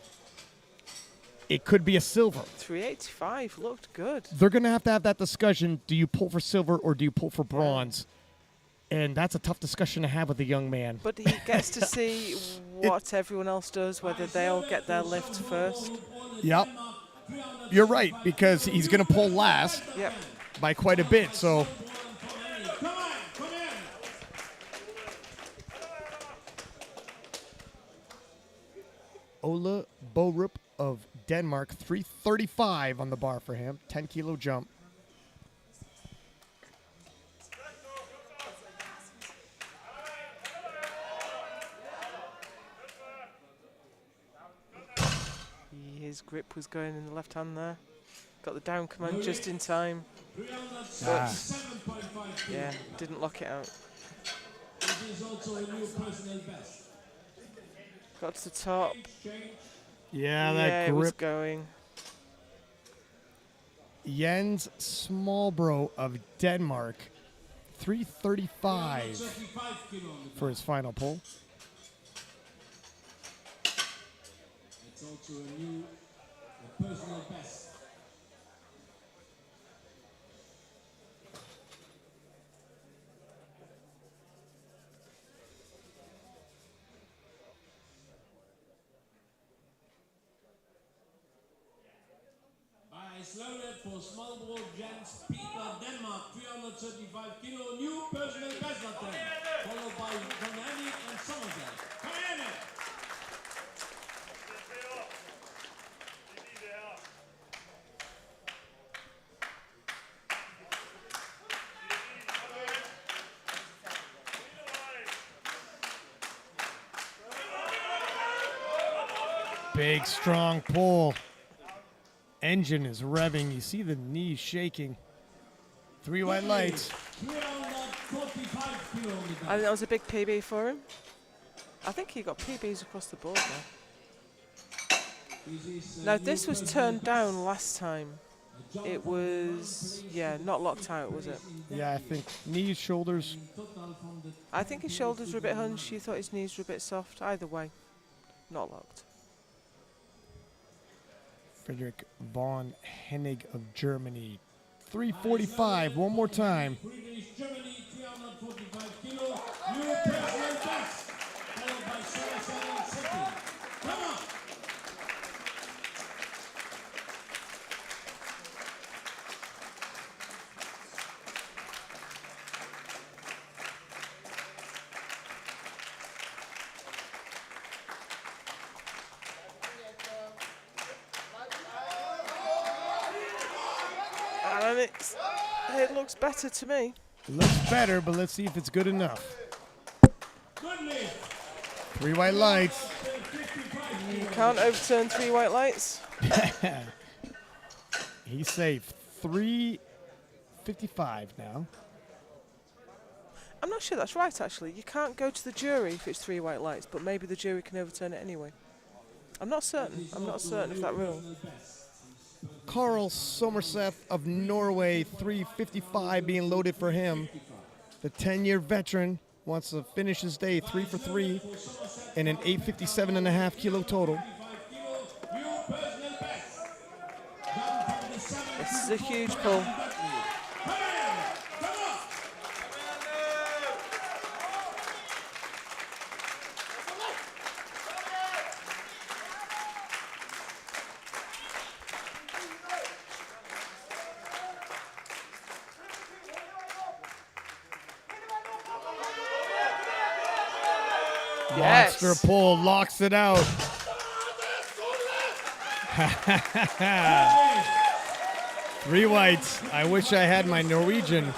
it could be a silver. 385 looked good. They're going to have that discussion. Do you pull for silver or do you pull for bronze? And that's a tough discussion to have with a young man. But he gets to see what everyone else does, whether they'll get their lift first. Yep. You're right, because he's going to pull last Yep. by quite a bit. So Come on, come in. Ola Borup of Denmark, 335 on the bar for him, 10-kilo jump. His grip was going in the left hand there. Got the down command just in time. 337.5 kilos. Yeah, didn't lock it out. This is also a new personal best. Got to the top. Yeah, Yeah, that it was grip. going. Jens Smallbro of Denmark, 335 35 kilo on the for his final pull. It's also a new personal best. Bryce loaded for small ball gents, Pietra Denmark, 335 kilo, new personal best attempt, followed by Von Henig and Somerset. Come in! Big, strong pull. Engine is revving. You see the knees shaking. 3 white lights. 345 kilo on the I back. think that was a big PB for him. I think he got PBs across the board now. This is a Now, new this was personal turned best. down last time. It was, yeah, not locked out, was it? Yeah, I think knees, shoulders. Total from the I think his shoulders were a bit hunched. You thought his knees were a bit soft. Either way, not locked. Frederick Von Henig of Germany, 345. One more time. British Germany, 345 kilo, new personal best, followed by Somerset and City. Come on! And it looks better to me. Looks better, but let's see if it's good enough. Goodly, 3 white lights. 55 You can't overturn 3 white lights. He's safe. 355 now. I'm not sure that's right, actually. You can't go to the jury if it's 3 white lights, but maybe the jury can overturn it anyway. I'm not certain. I'm not certain of that rule. Carl Somerseth of Norway, 355 being loaded for him. The 10-year veteran wants to finish his day 3 for 3 in an 857.5 kilo total. This is a huge pull. Yes. Monster pull, locks it out. 3 whites. I wish I had my Norwegian.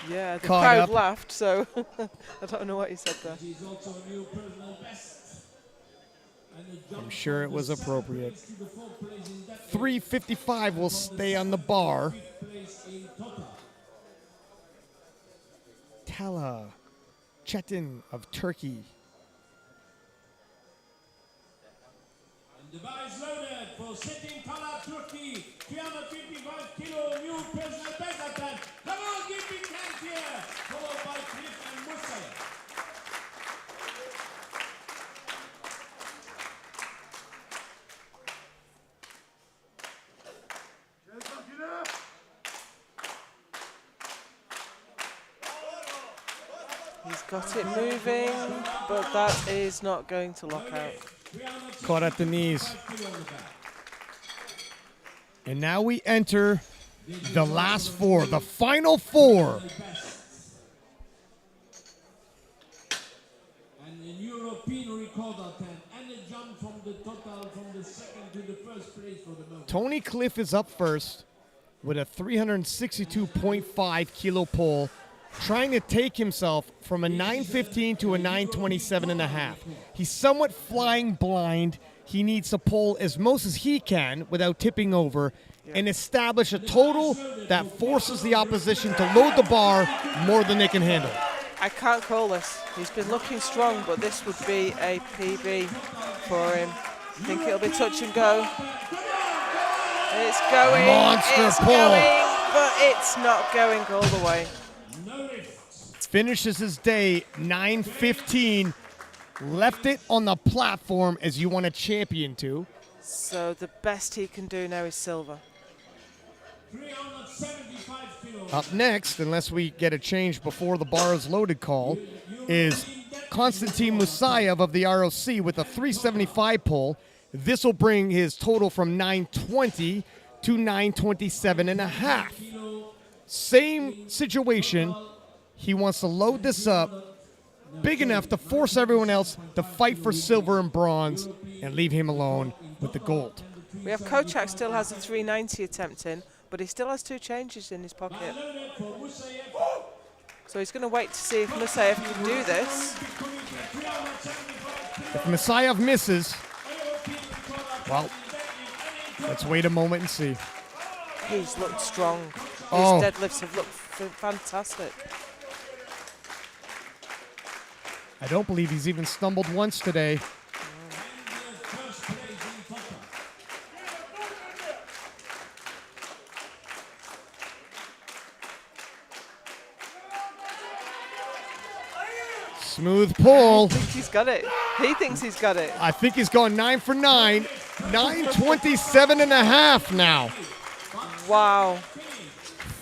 Yeah, the Caught crowd up. laughed, so I don't know what he said there. He's also a new personal best. I'm sure it was appropriate. 355 will stay on the bar. Tala Chetin of Turkey. And the bar is loaded for sitting Tala Turkey, 355 kilo, new personal best attempt. Come on, give big hands here, followed by Cliff and Musayev. He's got it moving, but that is not going to lock out. Caught at the knees. And now we enter the last 4, the final 4. And a European record attempt, and a jump from the total from the second to the first place for the moment. Tony Cliff is up first with a 362.5 kilo pull, trying to take himself from a 915 to a 927.5. He's somewhat flying blind. He needs to pull as most as he can without tipping over and establish a total that forces the opposition to load the bar more than they can handle. I can't call this. He's been looking strong, but this would be a PB for him. I think it'll be touch and go. It's going. Monster it's pull. going, but it's not going all the way. Finishes his day 9:15. Left it on the platform as you want a champion to. So the best he can do now is silver. 375 kilos. Up next, unless we get a change before the bar is loaded call, is Constantine Musayev of the ROC with a 375 pull. This will bring his total from 920 to 927.5. Same situation. He wants to load this up big enough to force everyone else to fight for silver and bronze and leave him alone with the gold. We have Kochak still has a 390 attempt in, but he still has 2 changes in his pocket. So he's going to wait to see if Musayev can do this. If Musayev misses, well, let's wait a moment and see. He's looked strong. His Oh. deadlifts have looked fantastic. I don't believe he's even stumbled once today. Smooth pull. I think he's got it. He thinks he's got it. I think he's gone 9 for 9. 927.5 now. Wow.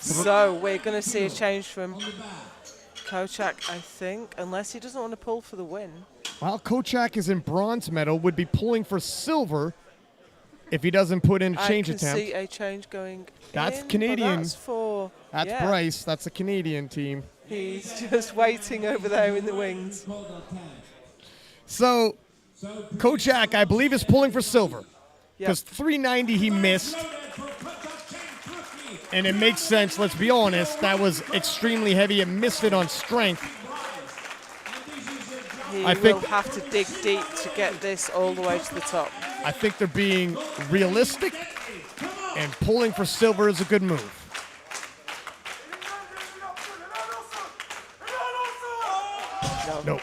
So we're going to see a change from Kochak, I think, unless he doesn't want to pull for the win. While Kochak is in bronze medal, would be pulling for silver if he doesn't put in a change I can attempt. see a change going That's in, but Canadian. That's for... That's yeah. Bryce. That's a Canadian team. He's just waiting over there in the wings. So Kochak, I believe, is pulling for silver. Yep. Because 390 he missed. And it makes sense, let's be honest. That was extremely heavy. It missed it on strength. He I will think- have to dig deep to get this all the way to the top. I think they're being realistic. And pulling for silver is a good move. Nope.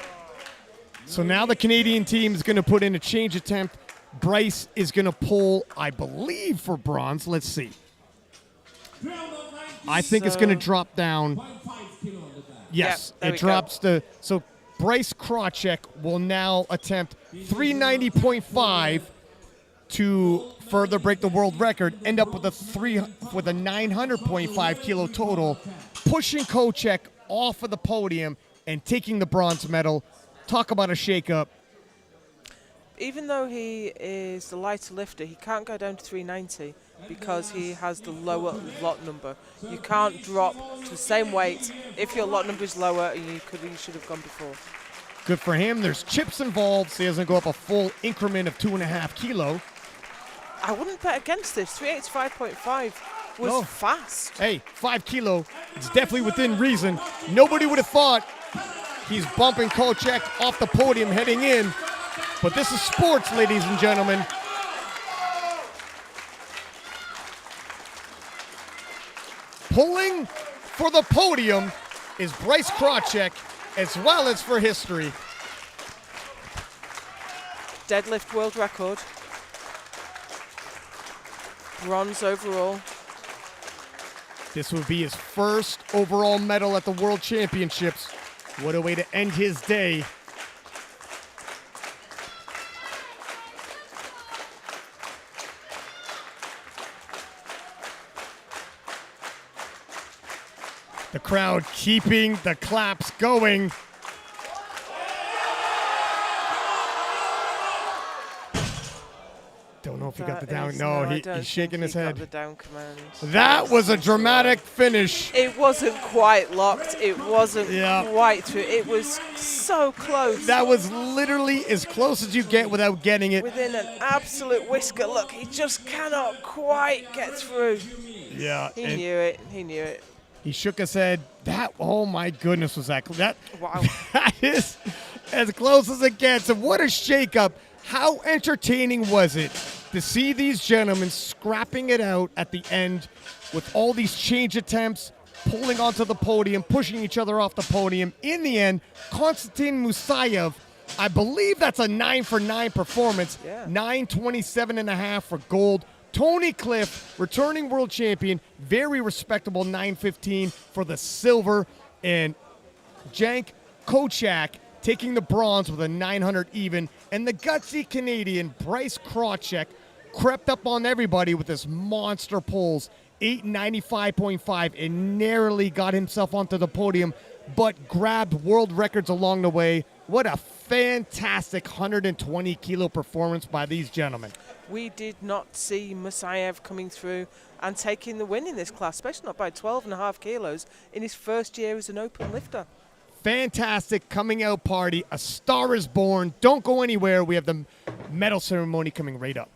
So now the Canadian team is going to put in a change attempt. Bryce is going to pull, I believe, for bronze. Let's see. I think it's going to drop down. Yes, Yep, there we it go. drops to. So Bryce Krawczyk will now attempt 390.5 to further break the world record, end up with a 900.5 kilo total, pushing Kochak off of the podium and taking the bronze medal. Talk about a shakeup. Even though he is the lighter lifter, he can't go down to 390 because he has the lower lot number. You can't drop to the same weight if your lot number is lower, and you should have gone before. Good for him. There's chips involved, so he doesn't go up a full increment of 2.5 kilo. I wouldn't bet against this. 385.5 was No. fast. Hey, 5 kilo. It's definitely within reason. Nobody would have thought he's bumping Kochak off the podium heading in. But this is sports, ladies and gentlemen. Pulling for the podium is Bryce Krawczyk, as well as for history. Deadlift world record. Bronze overall. This would be his first overall medal at the World Championships. What a way to end his day. The crowd keeping the claps going. Don't know if he got the down. No, I don't he's shaking think his he got head. the down command. That was a dramatic finish. It wasn't quite locked. It wasn't Yeah. quite through. It was so close. That was literally as close as you get without getting it. Within an absolute whisker. Look, he just cannot quite get through. Yeah, He and knew it. He knew it. he shook his head. That, oh my goodness, was that Wow. that is as close as it gets. And what a shakeup. How entertaining was it? to see these gentlemen scrapping it out at the end with all these change attempts, pulling onto the podium, pushing each other off the podium. In the end, Constantine Musayev, I believe that's a 9-for-9 performance. Yeah. 9:27.5 for gold. Tony Cliff, returning world champion, very respectable 9:15 for the silver. And Jank Kojak taking the bronze with a 900 even. And the gutsy Canadian Bryce Krawczyk crept up on everybody with this monster pulls. 895.5 and narrowly got himself onto the podium, but grabbed world records along the way. What a fantastic 120 kilo performance by these gentlemen. We did not see Musayev coming through and taking the win in this class, especially not by 12.5 kilos in his first year as an open lifter. Fantastic coming out party. A star is born. Don't go anywhere. We have the medal ceremony coming right up.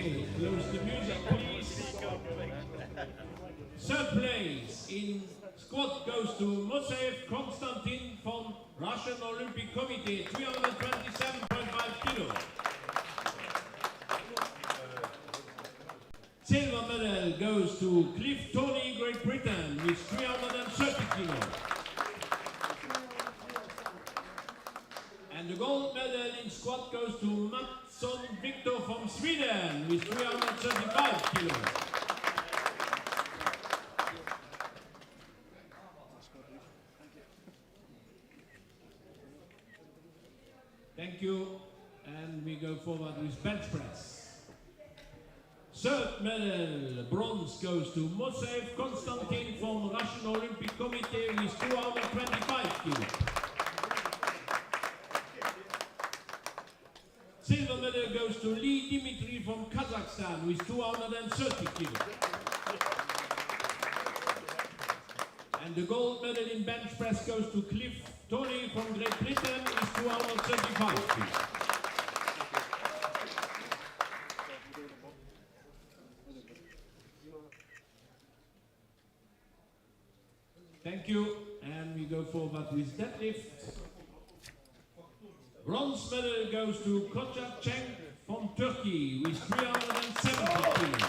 Okay, close the music, please. Third place in squat goes to Musayev Constantine from Russian Olympic Committee, 327.5 kilos. Silver medal goes to Cliff Tony, Great Britain, with 330 kilos. And the gold medal in squat goes to Matson Victor from Sweden, with 335 kilos. Thank you. And we go forward with bench press. Third medal, bronze, goes to Musayev Constantine from Russian Olympic Committee with 225 kilos. Silver medal goes to Dimitri from Kazakhstan with 230 kilos. And the gold medal in bench press goes to Cliff Tony from Great Britain with 235 kilos. Thank you, and we go forward with deadlift. Bronze medal goes to Kochak from Turkey with 370 kilos.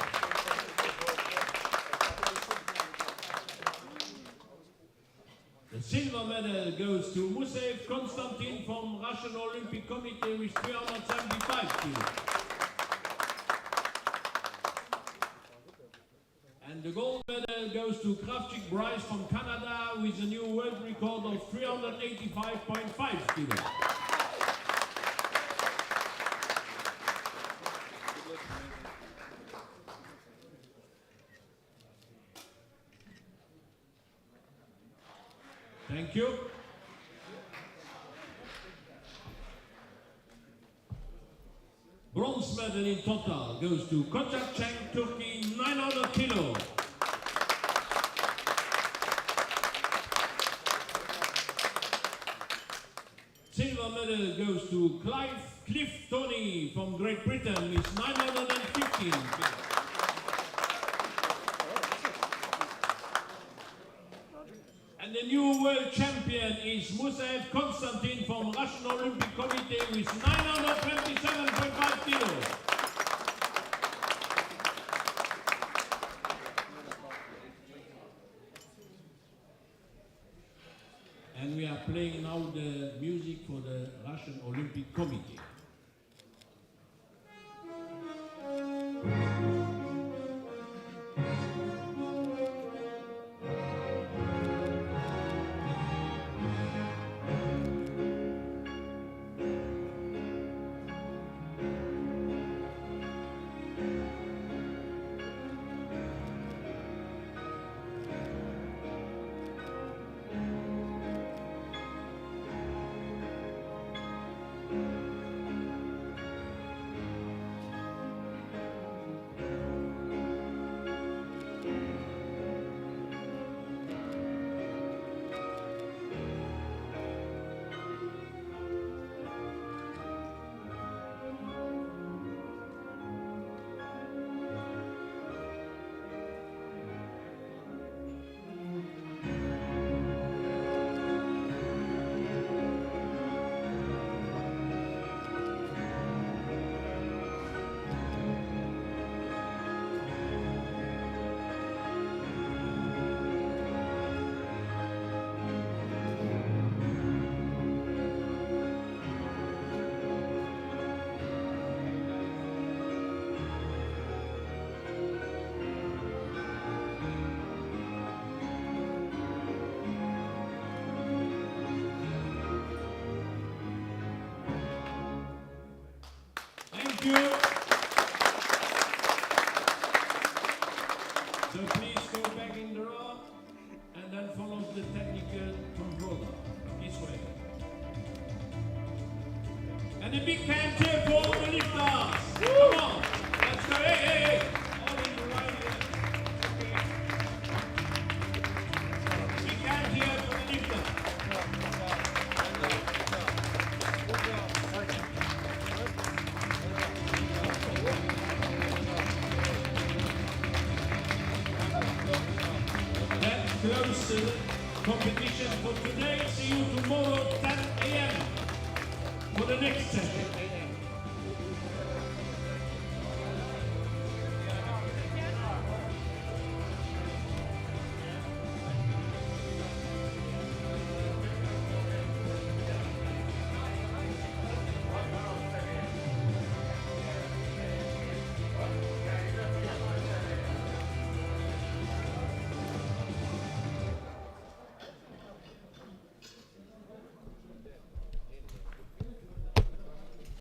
The silver medal goes to Musayev Constantine from Russian Olympic Committee with 375 kilos. And the gold medal goes to Krawczyk Bryce from Canada with a new world record of 385.5 kilos. Thank you. Bronze medal in total goes to Kochak, Turkey, 900 kilos. Silver medal goes to Cliff Tony from Great Britain with 915 kilos. And the new world champion is Musayev Constantine from Russian Olympic Committee with 927.5 kilos. And we are playing now the music for the Russian Olympic Committee. Thank you. So please go back in the row and then follow the technical controller this way. And a big hand here for all the lifters. Come on, let's go. Hey, hey, hey. All in the right here. Big hand here for the lifter. the competition for today. See you tomorrow 10 a.m. for the next session.